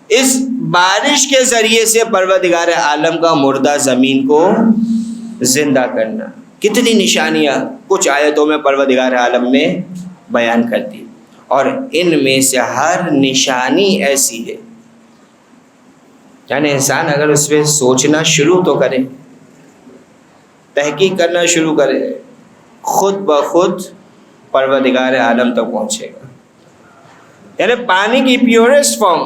اس بارش کے ذریعے سے پروردگار عالم کا مردہ زمین کو زندہ کرنا۔ کتنی نشانیاں کچھ آیتوں میں پروردگار عالم نے بیان کر دی، اور ان میں سے ہر نشانی ایسی ہے، یعنی انسان اگر اس پہ سوچنا شروع تو کرے، تحقیق کرنا شروع کرے، خود بخود پروردگار عالم تک پہنچے گا۔ یعنی پانی کی پیورسٹ فارم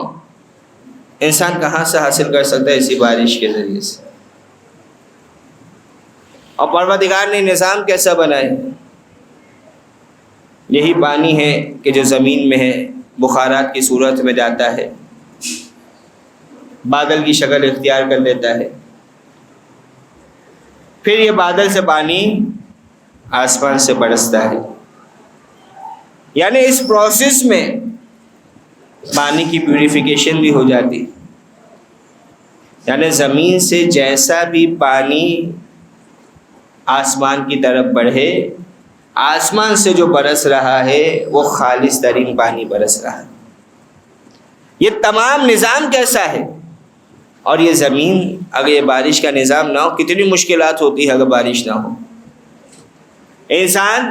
انسان کہاں سے حاصل کر سکتا ہے؟ اسی بارش کے ذریعے سے۔ اور پروردگار نے نظام کیسا بنایا؟ یہی پانی ہے کہ جو زمین میں ہے، بخارات کی صورت میں جاتا ہے، بادل کی شکل اختیار کر لیتا ہے، پھر یہ بادل سے پانی آسمان سے برستا ہے۔ یعنی اس پروسیس میں پانی کی پیوریفیکیشن بھی ہو جاتی، یعنی زمین سے جیسا بھی پانی آسمان کی طرف بڑھے، آسمان سے جو برس رہا ہے وہ خالص ترین پانی برس رہا ہے۔ یہ تمام نظام کیسا ہے؟ اور یہ زمین اگر یہ بارش کا نظام نہ ہو، کتنی مشکلات ہوتی ہے اگر بارش نہ ہو۔ انسان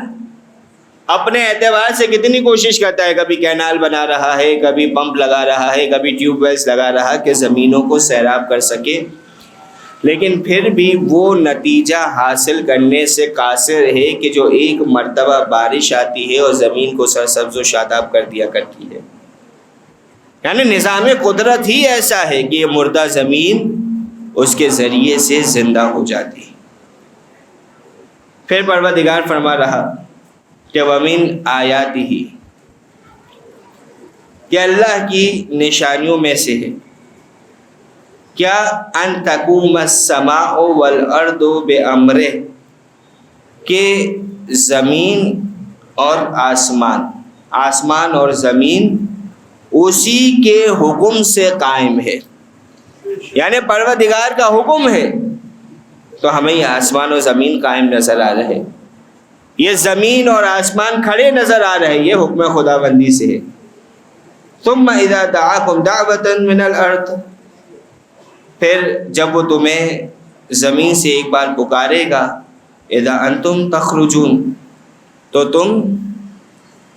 اپنے اعتبار سے کتنی کوشش کرتا ہے، کبھی کینال بنا رہا ہے، کبھی پمپ لگا رہا ہے، کبھی ٹیوب ویلز لگا رہا ہے کہ زمینوں کو سیراب کر سکے، لیکن پھر بھی وہ نتیجہ حاصل کرنے سے قاصر ہے کہ جو ایک مرتبہ بارش آتی ہے اور زمین کو سرسبز و شاداب کر دیا کرتی ہے۔ یعنی نظام قدرت ہی ایسا ہے کہ یہ مردہ زمین اس کے ذریعے سے زندہ ہو جاتی ہے۔ پھر پروردگار فرما رہا کہ وَمِنْ آیَاتِهِ، کہ اللہ کی نشانیوں میں سے ہے کیا ان تقوم السماء والارض بامرہ، کہ زمین اور آسمان اور زمین اسی کے حکم سے قائم ہے. یعنی پروردگار کا حکم ہے تو ہمیں یہ آسمان اور زمین قائم نظر آ رہے، یہ زمین اور آسمان کھڑے نظر آ رہے، یہ حکم خداوندی سے ہے. ثم اذا دعاکم دعوۃ من الارض، پھر جب وہ تمہیں زمین سے ایک بار پکارے گا، اذا انتم تخرجون، تو تم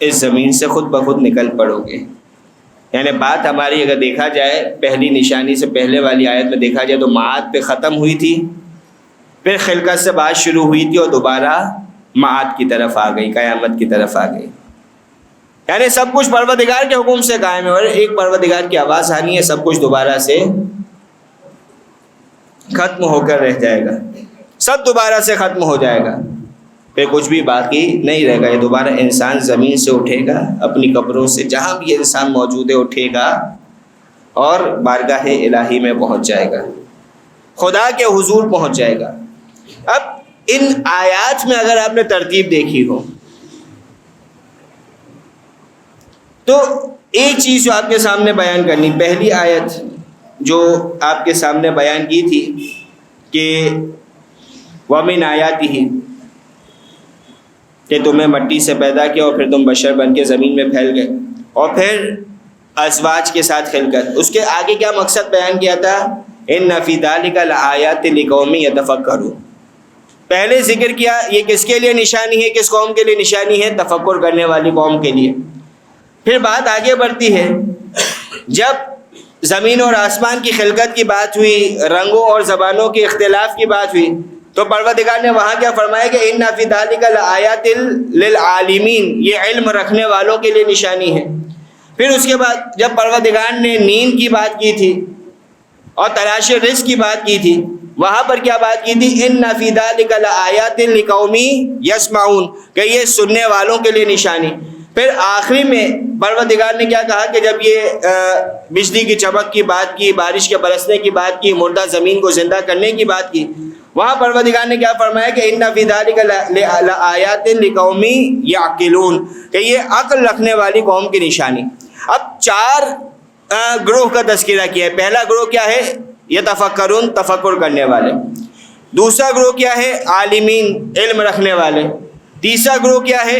اس زمین سے خود بخود نکل پڑو گے. یعنی بات ہماری اگر دیکھا جائے پہلی نشانی سے پہلے والی آیت میں دیکھا جائے تو معاد پہ ختم ہوئی تھی، پھر خلقت سے بات شروع ہوئی تھی اور دوبارہ معاد کی طرف آ گئی، قیامت کی طرف آ گئی. یعنی سب کچھ پروردگار کے حکم سے قائم ہے، اور ایک پروردگار کی آواز آنی ہے، سب کچھ دوبارہ سے ختم ہو کر رہ جائے گا، سب دوبارہ سے ختم ہو جائے گا، پھر کچھ بھی باقی نہیں رہے گا. یہ دوبارہ انسان زمین سے اٹھے گا، اپنی قبروں سے جہاں بھی انسان موجود ہے اٹھے گا اور بارگاہ الہی میں پہنچ جائے گا، خدا کے حضور پہنچ جائے گا. اب ان آیات میں اگر آپ نے ترتیب دیکھی ہو تو ایک چیز جو آپ کے سامنے بیان کرنی، پہلی آیت جو آپ کے سامنے بیان کی تھی کہ وَمِنْ آیَاتِهِ، کہ تمہیں مٹی سے پیدا کیا اور پھر تم بشر بن کے زمین میں پھیل گئے، اور پھر ازواج کے ساتھ خلقت. اس کے آگے کیا مقصد بیان کیا تھا؟ إِنَّ فِي ذَلِكَ لَآيَاتٍ لِقَوْمٍ يَتَفَكَّرُونَ. پہلے ذکر کیا یہ کس کے لیے نشانی ہے، کس قوم کے لیے نشانی ہے؟ تفکر کرنے والی قوم کے لیے. پھر بات آگے بڑھتی ہے، جب زمین اور آسمان کی خلقت کی بات ہوئی، رنگوں اور زبانوں کے اختلاف کی بات ہوئی، تو پروردگار نے وہاں کیا فرمایا کہ ان فی ذلک لآیات للعالمین، یہ علم رکھنے والوں کے لیے نشانی ہے. پھر اس کے بعد جب پروردگار نے نیند کی بات کی تھی اور تلاش رزق کی بات کی تھی، وہاں پر کیا بات کی تھی؟ ان فی ذلک لآیات لقوم یسمعون، کہ یہ سننے والوں کے لیے نشانی. پھر آخری میں پروردگار نے کیا کہا کہ جب یہ بجلی کی چمک کی بات کی، بارش کے برسنے کی بات کی، مردہ زمین کو زندہ کرنے کی بات کی، وہاں پروردگار نے کیا فرمایا کہ ان فی ذلک لآیات لقوم یعقلون، کہ یہ عقل رکھنے والی قوم کی نشانی. اب 4 گروہ کا تذکرہ کیا ہے. پہلا گروہ کیا ہے؟ یتفکرون، تفکر کرنے والے. دوسرا گروہ کیا ہے؟ عالمین، علم رکھنے والے. تیسرا گروہ کیا ہے؟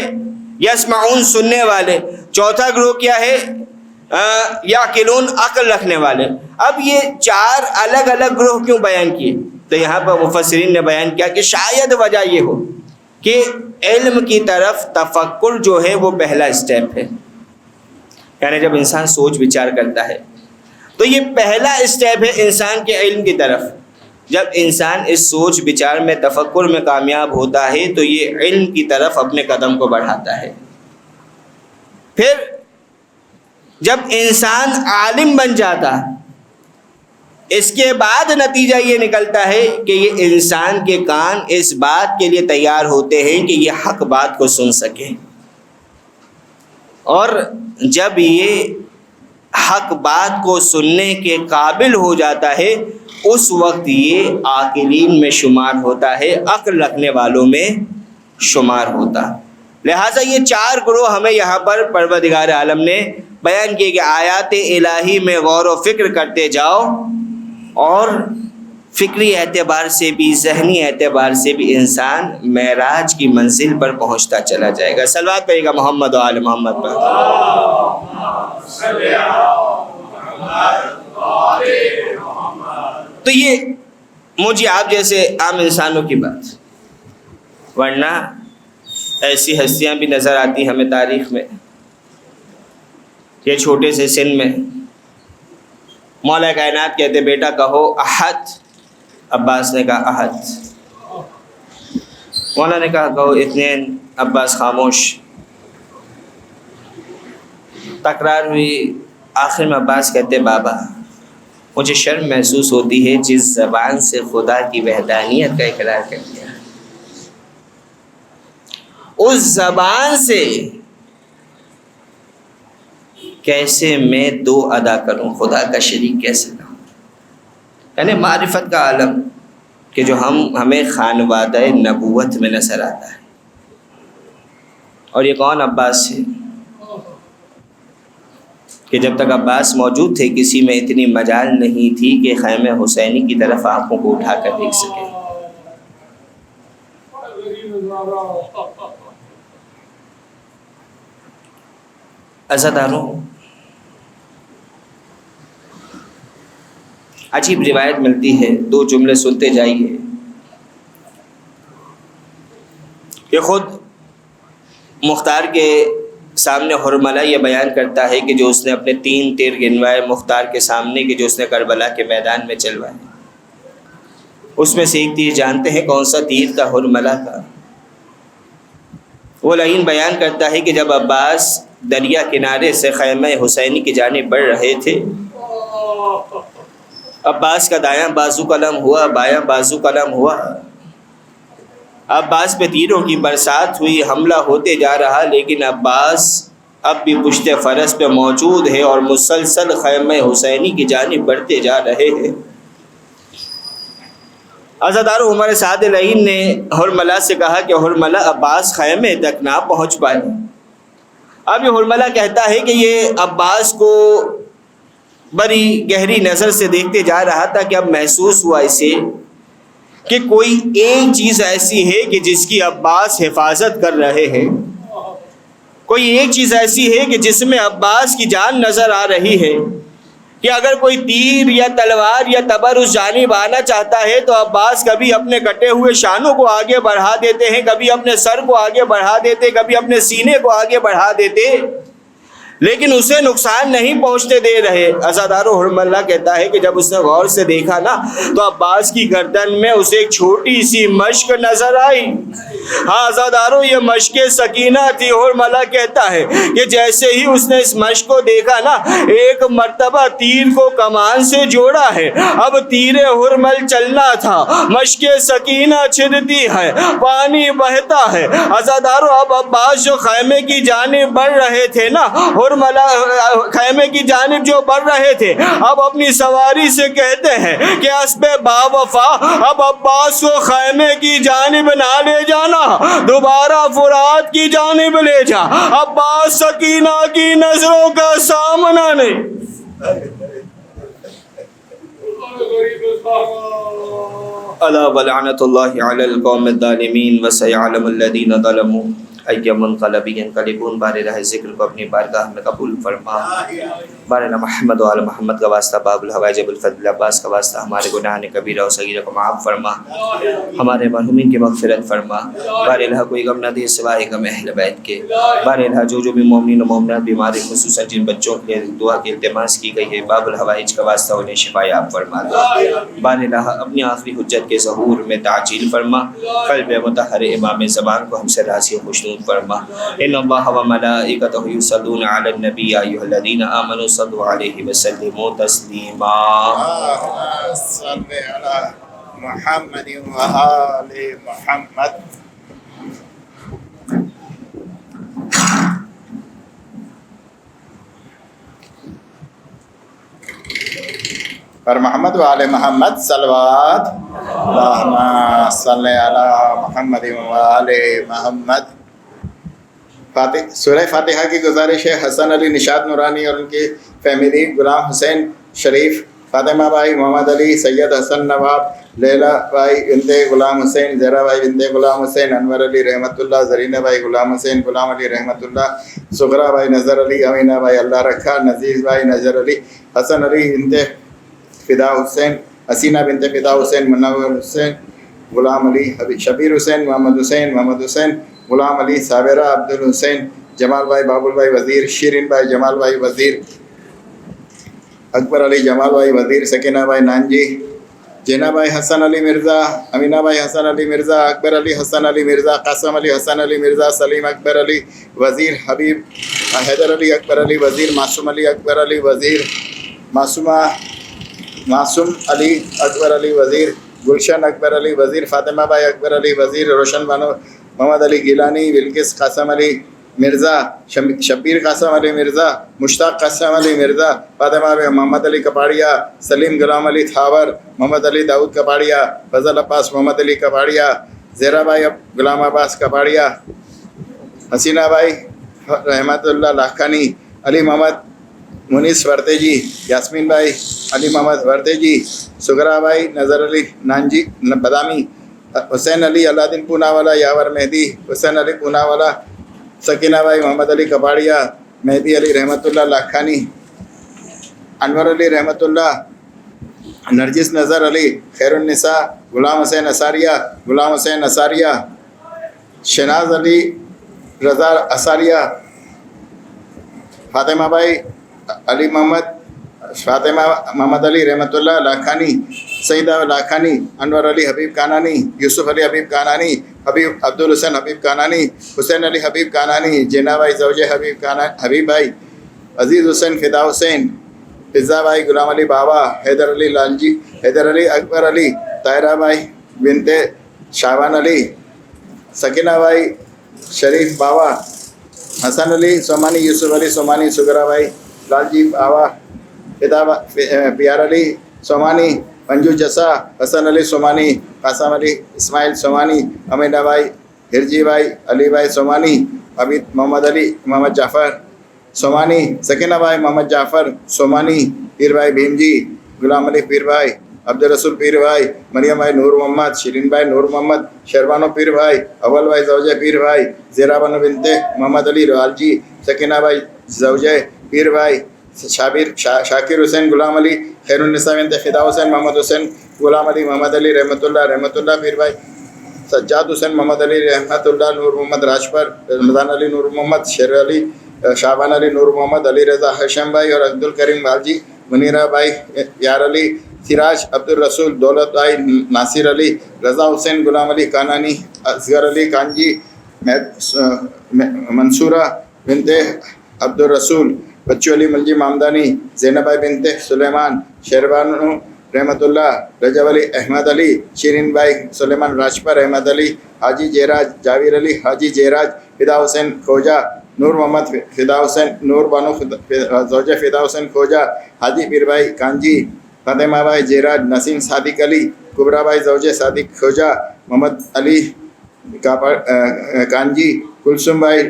یسمعون، سننے والے. چوتھا گروہ کیا ہے؟ یعقلون، عقل رکھنے والے. اب یہ 4 الگ الگ گروہ کیوں بیان کیے؟ تو یہاں پر مفسرین نے بیان کیا کہ شاید وجہ یہ ہو کہ علم کی طرف تفکر جو ہے وہ پہلا اسٹیپ ہے. یعنی جب انسان سوچ وچار کرتا ہے تو یہ پہلا اسٹیپ ہے انسان کے علم کی طرف. جب انسان اس سوچ وچار میں، تفکر میں کامیاب ہوتا ہے تو یہ علم کی طرف اپنے قدم کو بڑھاتا ہے. پھر جب انسان عالم بن جاتا، اس کے بعد نتیجہ یہ نکلتا ہے کہ یہ انسان کے کان اس بات کے لیے تیار ہوتے ہیں کہ یہ حق بات کو سن سکے، اور جب یہ حق بات کو سننے کے قابل ہو جاتا ہے اس وقت یہ عاقلین میں شمار ہوتا ہے، عقل رکھنے والوں میں شمار ہوتا. لہٰذا یہ 4 گروہ ہمیں یہاں پر پروردگار عالم نے بیان کیے کہ آیات الہی میں غور و فکر کرتے جاؤ اور فکری اعتبار سے بھی، ذہنی اعتبار سے بھی انسان معراج کی منزل پر پہنچتا چلا جائے گا. صلوات پڑھیے گا محمد و آل محمد پر. تو یہ مجھے آپ جیسے عام انسانوں کی بات، ورنہ ایسی ہستیاں بھی نظر آتی ہمیں تاریخ میں کہ چھوٹے سے سن میں مولا کائنات کہتے بیٹا کہو احد، عباس نے کہا احد. مولا نے کہا کہو اثنین، عباس خاموش. تکرار ہوئی، آخر میں عباس کہتے بابا مجھے شرم محسوس ہوتی ہے جس زبان سے خدا کی وحدانیت کا اقرار کر دیا، اس زبان سے کیسے میں 2 ادا کروں، خدا کا شریک کیسے لاؤں. یعنی معرفت کا عالم کہ جو ہمیں خانوادہ نبوت میں نظر آتا ہے. اور یہ کون؟ عباس سے، کہ جب تک عباس موجود تھے کسی میں اتنی مجال نہیں تھی کہ خیمہ حسینی کی طرف آنکھوں کو اٹھا کر دیکھ سکے. عزاداروں، عجیب روایت ملتی ہے، 2 جملے سنتے جائیے، کہ خود مختار کے سامنے حرملہ یہ بیان کرتا ہے کہ جو اس نے اپنے 3 تیر گنوائے مختار کے سامنے کہ جو اس نے کربلا کے میدان میں چلوائے، اس میں سے ایک تیر جانتے ہیں کون سا تیر تھا؟ حرملہ کا. وہ لعین بیان کرتا ہے کہ جب عباس دریا کنارے سے خیمہ حسینی کی جانب بڑھ رہے تھے، عباس کا دایاں بازو قلم ہوا، بایاں بازو قلم ہوا، عباس پہ تیروں کی برسات ہوئی، حملہ ہوتے جا رہا، لیکن عباس اب بھی پشت فرس پہ موجود ہے اور مسلسل خیمہ حسینی کی جانب بڑھتے جا رہے ہیں. عزادار عمر سعد لعین نے حرملہ سے کہا کہ حرملہ، عباس خیمے تک نہ پہنچ پائے. اب یہ حرملہ کہتا ہے کہ یہ عباس کو بڑی گہری نظر سے دیکھتے جا رہا تھا کہ اب محسوس ہوا اسے کہ کوئی ایک چیز ایسی ہے کہ جس کی عباس حفاظت کر رہے ہیں، کوئی ایک چیز ایسی ہے کہ جس میں عباس کی جان نظر آ رہی ہے، کہ اگر کوئی تیر یا تلوار یا تبر اس جانب آنا چاہتا ہے تو عباس کبھی اپنے کٹے ہوئے شانوں کو آگے بڑھا دیتے ہیں، کبھی اپنے سر کو آگے بڑھا دیتے، کبھی اپنے سینے کو آگے بڑھا دیتے، لیکن اسے نقصان نہیں پہنچتے دے رہے. عزادارو حرملہ کہتا ہے کہ جب اس نے غور سے دیکھا نا تو عباس کی گردن میں اسے ایک چھوٹی سی مشق نظر آئی. ہاں عزادارو، یہ مشق سکینہ تھی. حرملہ کہتا ہے کہ جیسے ہی اس نے اس مشق کو دیکھا نا، ایک مرتبہ تیر کو کمان سے جوڑا ہے، اب تیر حرمل چلنا تھا، مشق سکینہ چھڑتی ہے، پانی بہتا ہے. عزادارو، اب عباس جو خیمے کی جانب بڑھ رہے تھے نا، خیمے کی جانب جو بڑھ رہے تھے، اب اپنی سواری سے کہتے ہیں کہ اسب با وفا، اب عباس کو خیمے کی جانب نہ لے جانا، دوبارہ فرات کی جانب لے جا. عباس سکینہ کی نظروں کا سامنا نہیں. الا ولعنت اللہ علی القوم الظالمین وسیعلم الذین ظلموا ای منقلب ینقلبون. بار الہ ذکر کو اپنی بارگاہ میں قبول فرما. بار الہ محمد و آل محمد کا واسطہ، باب الحوائج ابوالفضل عباس کا واسطہ، ہمارے گناہ کبیرہ و صغیرہ کو معاف فرما، ہمارے مرحومین کی مغفرت فرما. بار الہ کوئی غم نہ دے سوائے غم اہل بیت کے. بار الہ جو بھی مومنین و مومنات بیمار، خصوصاً جن بچوں کے لیے دعا کی التماس کی گئی ہے، باب الحوائج کا واسطہ انہیں شفا یاب فرما دے. بار الہ اپنی آخری حجت کے ظہور میں تعجیل فرما. قلب مطہر امام زمان کو ہم سے راضی و خوشنود فرما. ان اللہ و ملائکتہ یصلون علی النبی یا ایھا الذین آمنوا صلوا علیہ وسلموا تسلیما.
صلی علی محمد و آل محمد. پر محمد و آل محمد صلوات. اللہم صلی علی محمد و آل محمد. سورہ فاتحہ کی گزارش ہے. حسن علی نشاد نورانی اور ان کی فیملی، غلام حسین شریف، فاطمہ بھائی، محمد علی، سید حسن نواب، لیلہ بھائی بنت غلام حسین، زہرا بھائی بنت غلام حسین، انور علی رحمۃ اللہ، زرینہ بھائی غلام حسین، غلام علی رحمۃ اللہ، سغرا بھائی نظر علی، امینہ بھائی اللہ رکھا، نزیز بھائی نظر علی، حسن علی بنت فدا حسین، حسینہ بنت فدا حسین، منور حسین، غلام علی، شبیر حسین، محمد حسین، غلام علی، صابرہ، عبد الحسین، جمال بھائی، بابل بھائی وزیر، شیرین بھائی، جمال بھائی وزیر، اکبر علی، جمال بھائی وزیر، سکینہ بھائی نانجی، جینا بھائی حسن علی مرزا، امینہ بھائی حسن علی مرزا، اکبر علی حسن علی مرزا، قاسم علی حسن علی مرزا، سلیم اکبر علی وزیر، حبیب حیدر علی اکبر علی وزیر، معصوم علی اکبر علی وزیر، معصوم علی اکبر علی وزیر، گلشن اکبر علی وزیر، فاطمہ بھائی اکبر علی وزیر، روشن بانو، محمد علی گیلانی، بلکس قاسم علی مرزا، شبیر قاسم علی مرزا، مشتاق قاسم علی مرزا، فاطمہ بی محمد علی کپاڑیا، سلیم غلام علی تھاور، محمد علی داؤد کپاڑیا، فضل عباس محمد علی کپاڑیا، زیرا بھائی غلام عباس کپاڑیا، حسینہ بھائی رحمت اللہ لاکھانی، علی محمد منیس ورتیجی، یاسمین بھائی علی محمد ورتیجی، سگرا بھائی نظر علی نانجی بدامی، حسین علی علادین پونا والا، یاور مہدی حسین علی پونا والا، سکینہ بھائی محمد علی کپاڑیا، مہدی علی رحمت اللہ لاکھانی، انور علی رحمت اللہ، نرجس نظر علی، خیر النساء، غلام حسین اساریہ، غلام حسین اساریہ، شناز علی رضا اساریہ، فاطمہ بھائی علی محمد، فاطمہ محمد علی رحمت اللہ لاکھانی، سیدہ لاکھانی، انور علی حبیب کانانی، یوسف علی حبیب کانانی، حبیب عبدالحسین حبیب کانانی، حسین علی حبیب کانانی، جینا بھائی زوجہ حبیب بھائی، عزیز حسین فدا حسین، فضا بھائی غلام علی بابا، حیدر علی لالجی، حیدر علی اکبر علی، طاہرہ بھائی بنت شاہبان علی، سکینہ بھائی شریف بابا، حسن علی سومانی، یوسف علی سومانی، سگرا بھائی لالجی بابا، پیار علی سومانی، منجو جسا، حسن علی سومانی، قاسم علی اسماعیل سومانی، امیدہ بھائی ہرجی بھائی، علی بھائی سومانی، عبید محمد علی محمد جعفر سومانی، سکینہ بھائی محمد جعفر سومانی، پیر بھائی بھیم جی، غلام علی پیر بھائی، عبدالرسول پیر بھائی، مریم بھائی نور محمد، شیرین بھائی نور محمد، شیربانو پیر بھائی، اول بھائی زوجہ پیر بھائی، زیرا بانو بنت محمد علی رالجی، سکینہ بھائی زوجہ پیر بھائی، شاکر حسین غلام علی، خیر النساء بنت فدا حسین، محمد حسین غلام علی، محمد علی رحمت اللہ پیر بھائی، سجاد حسین محمد علی رحمت اللہ، نور محمد راجپر، رمضان علی نور محمد، شیر علی شعبان علی نور محمد، علی رضا ہاشم بھائی اور عبد الکریم والجی، منیرہ بھائی یار علی، سراج عبدالرسول، دولت بھائی ناصر علی، رضا حسین غلام علی کانانی، اصغر علی کانجی، منصورہ بنت عبدالرسول، بچو علی ملجی مامدانی، زینب بھائی بنت سلیمان، شیربانو رحمت اللہ، رجب علی احمد علی، شیرین بھائی سلیمان راجپر، احمد علی، حاجی جیراج، جاویر علی حاجی جیراج، فدا حسین کھوجا، نور محمد فدا حسین، نور بانو زوجہ فدا حسین کھوجا، حاجی پیر بھائی کانجی، فاطمہ بھائی جیراج، نسیم صادق علی، کبرا بھائی زوجہ صادق کھوجا، محمد علی کانجی، کلثوم بھائی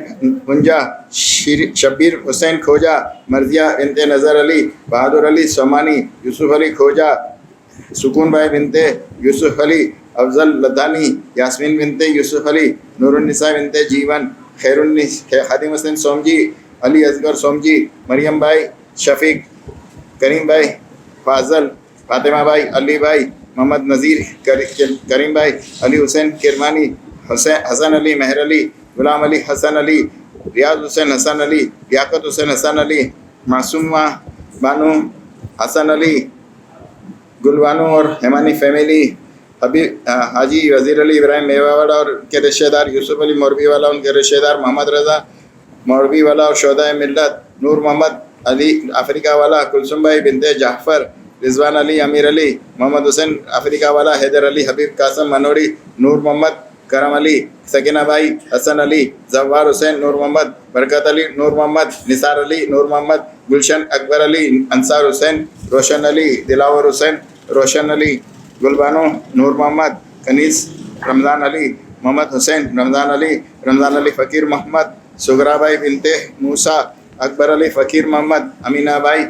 منجا، شبیر حسین کھوجا، مرضیہ بنت نظر علی، بہادر علی سومانی، یوسف علی کھوجا، سکون بھائی بنت یوسف علی، افضل لدھانی، یاسمین بنت یوسف علی، نور النساء بنت جیون، خادم حسین سومجی، علی اصغر سومجی، مریم بھائی شفیق، کریم بھائی فاضل، فاطمہ بھائی علی بھائی، محمد نذیر کریم بھائی، علی حسین کرمانی، حسن علی مہر علی، غلام علی حسن علی، ریاض حسین حسن علی، لیاقت حسین حسن علی، معصومہ بانو حسن علی، گلبانو اور ہیمانی فیملی، حبیب حاجی وزیر علی ابراہیم میوہ والا اور ان کے رشتہ دار، یوسف علی موربی والا ان کے رشتہ دار، محمد رضا موربی والا اور شہدائے ملت، نور محمد علی افریقہ والا، کلثوم بھائی بنت جعفر، رضوان علی امیر علی، محمد حسین افریقہ والا، حیدر علی حبیب قاسم منوری، نور محمد کرم علی، سکینہ بھائی حسن علی، زوار حسین نور محمد، برکت علی نور محمد، نثار علی نور محمد، گلشن اکبر علی، انصار حسین، روشن علی، دلاور حسین، روشن علی، گلبانو نور محمد، کنیز رمضان علی، محمد حسین رمضان علی فقیر محمد، سگرا بھائی بنت موسیٰ، اکبر علی فقیر محمد، امینہ بھائی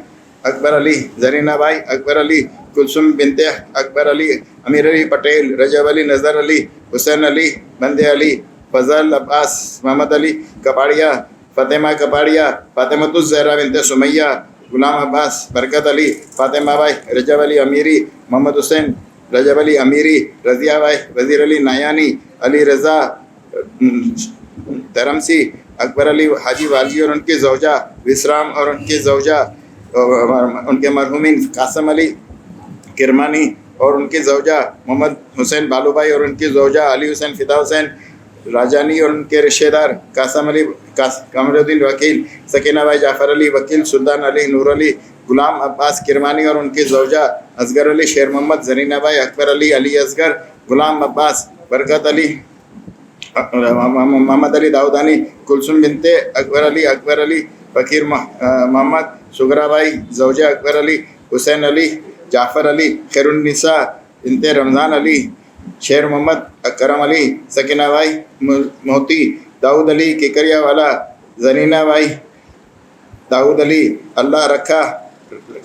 اکبر علی، زرینہ بھائی اکبر علی، کلثوم بنت اکبر علی، امیر علی پٹیل، رجب علی نظر علی، حسین علی بندے علی، فضل عباس، محمد علی کپاڑیا، فاطمہ کپاڑیا، فاطمۃ الزہرا بنت سمیہ، غلام عباس، برکت علی، فاطمہ بھائی رجب علی امیری، محمد حسین رجب علی امیری، رضیہ بھائی وزیر علی نایانی، علی رضا ترمسی، اکبر علی حاجی والجی اور ان کی زوجہ، وسرام اور ان کی زوجہ، ان کے مرحومین قاسم علی کرمانی اور ان کی زوجہ، محمد حسین بالو بھائی اور ان کی زوجہ، علی حسین فدا حسین راجانی اور ان کے رشتہ دار، قاسم علی قمر الدین وکیل، سکینہ بھائی جعفر علی وکیل، سلطان علی نور علی، غلام عباس کرمانی اور ان کی زوجہ، اصغر علی شیر محمد، زرینہ بھائی اکبر علی، علی اصغر، غلام عباس، برکت علی محمد علی داؤدانی، کلثوم بنت اکبر علی فقیر محمد، شگرا بھائی زوجہ اکبر علی، حسین علی، جعفر علی، خیر النساء بنت رمضان علی، شیر محمد اکرم علی، سکینہ بھائی موتی، داؤد علی ککریا والا، زرینہ بھائی داؤد علی اللہ رکھا،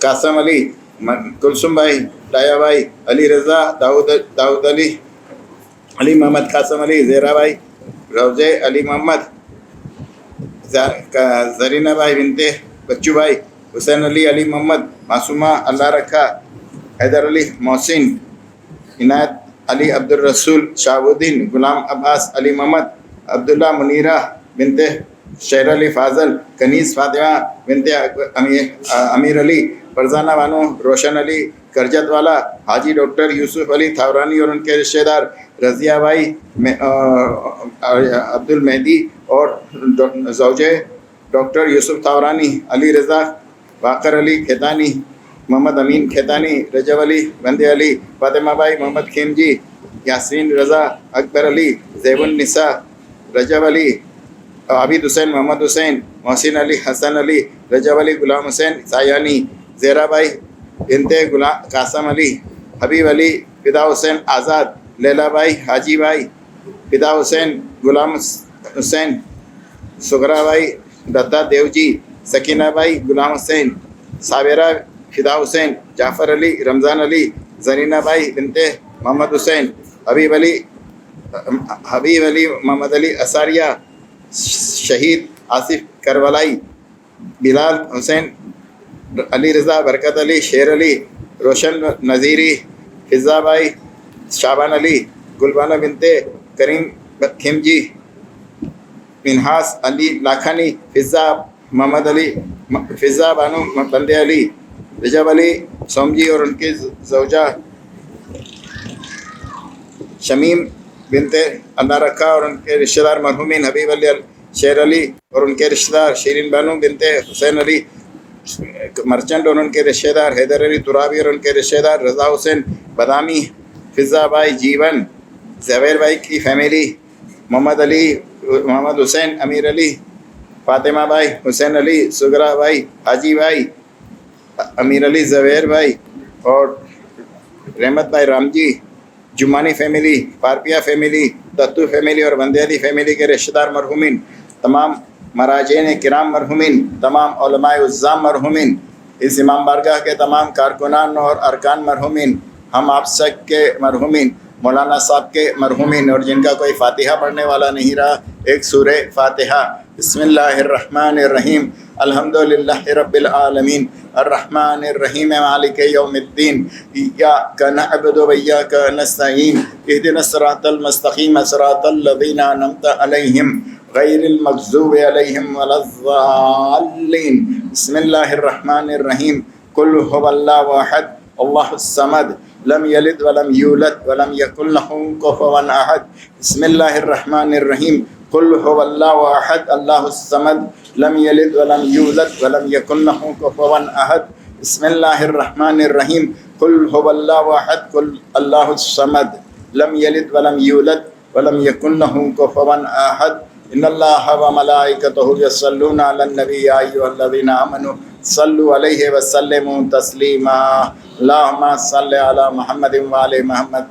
قاسم علی، کلثوم بھائی، ڈایا بھائی، علی رضا، داؤد علی، علی محمد قاسم علی، زیرا بھائی، روزے علی محمد، زرینہ بھائی بنت بچو بھائی، حسین علی، علی محمد، معصومہ اللہ رکھا، حیدر علی محسن، عنایت علی، عبد الرسول، شہاب الدین، غلام عباس، علی محمد، عبداللہ، منیرہ بنت شیر علی فاضل، کنیز فاطمہ بنت امیر علی، فرزانہ بانو، روشن علی کرجت والا، حاجی ڈاکٹر یوسف علی تھاورانی اور ان کے رشتہ دار، رضیہ بھائی، عبد المہدی اور زوجہ ڈاکٹر یوسف تھاورانی، علی رضا، باقر علی کھیتانی، محمد امین کھیتانی، رجب علی، بندے علی، فاطمہ بھائی، محمد خیمجی، یاسین رضا، اکبر علی، زیب النساء، رجب علی، عابد حسین، محمد حسین، محسن علی، حسن علی، رجب علی، غلام حسین سایانی، زیرا بھائی بنت قاسم علی، حبیب علی، فدا حسین آزاد، لیلا بھائی، حاجی بھائی، فدا حسین، غلام حسین، سگرا بھائی، دتا دیو جی، سکینہ بھائی، غلام حسین، صابرہ، فدا حسین، جعفر علی، رمضان علی، زرینہ بھائی بنت محمد حسین، حبیب علی محمد علی اساریہ، شہید آصف کربلائی، بلال حسین، علی رضا، برکت علی، شیر علی، روشن نذیری، فضا بھائی، شابان علی، گلبانہ بنت کریم خیمجی، منہاس علی لاکھانی، فضا محمد علی، فضا بانو بندے علی، رجب علی سومجی اور ان کی زوجہ شمیم بنت اللہ رکھا اور ان کے رشتہ دار مرحومین، حبیب علی شیر علی اور ان کے رشتہ دار، شیرین بانو بنت حسین علی مرچنٹ اور ان کے رشتہ دار، حیدر علی ترابی اور ان کے رشتہ دار، رضا حسین بادامی، فضا بھائی جیون، زبیر بھائی کی فیملی، محمد علی، محمد حسین، امیر علی، فاطمہ بھائی، حسین علی، سگرا بھائی، حاجی بھائی، امیر علی، زبیر بھائی اور رحمت بھائی رام جی، جمانی فیملی، پارپیا فیملی، دتو فیملی اور بندے علی فیملی کے رشتہ دار مرحومین، تمام مراجعین کرام مرحومین، تمام علماء عظام مرحومین، اس امام بارگاہ کے تمام کارکنان اور ارکان مرحومین، ہم آپ سب کے مرحومین، مولانا صاحب کے مرحومین اور جن کا کوئی فاتحہ پڑھنے والا نہیں رہا، ایک سورہ فاتحہ۔ بسم اللہ الرحمن الرحیم، الحمدللہ رب العالمین، الرحمن الرحیم، مالک یوم الدین، ایاک نعبد و ایاک نستعین، اہدنا الصراط المستقیم، صراط الذین انعمت علیہم غیر المغضوب علیہم ولا الضالین۔ بسم اللہ الرحمن الرحیم، قل هو اللہ احد اللہ الصمد لم یلد ولم یولد ولم یکن لہ کفوا احد۔ بسم اللہ الرحمن الرحیم، قل هو اللہ احد اللہ الصمد لم یلد ولم یولد ولم یکن لہ کفوا احد۔ بسم اللہ الرحمن الرحیم، قل هو اللہ احد قل اللہ الصمد لم یلد ولم یولد ولم یکن لہ کفوا احد۔ ان اللہ و ملائکتہ یصلون علی النبی یا ایھا الذین آمنوا صلوا علیہ وسلموا تسلیما۔ اللہم صل علی محمد وعلی محمد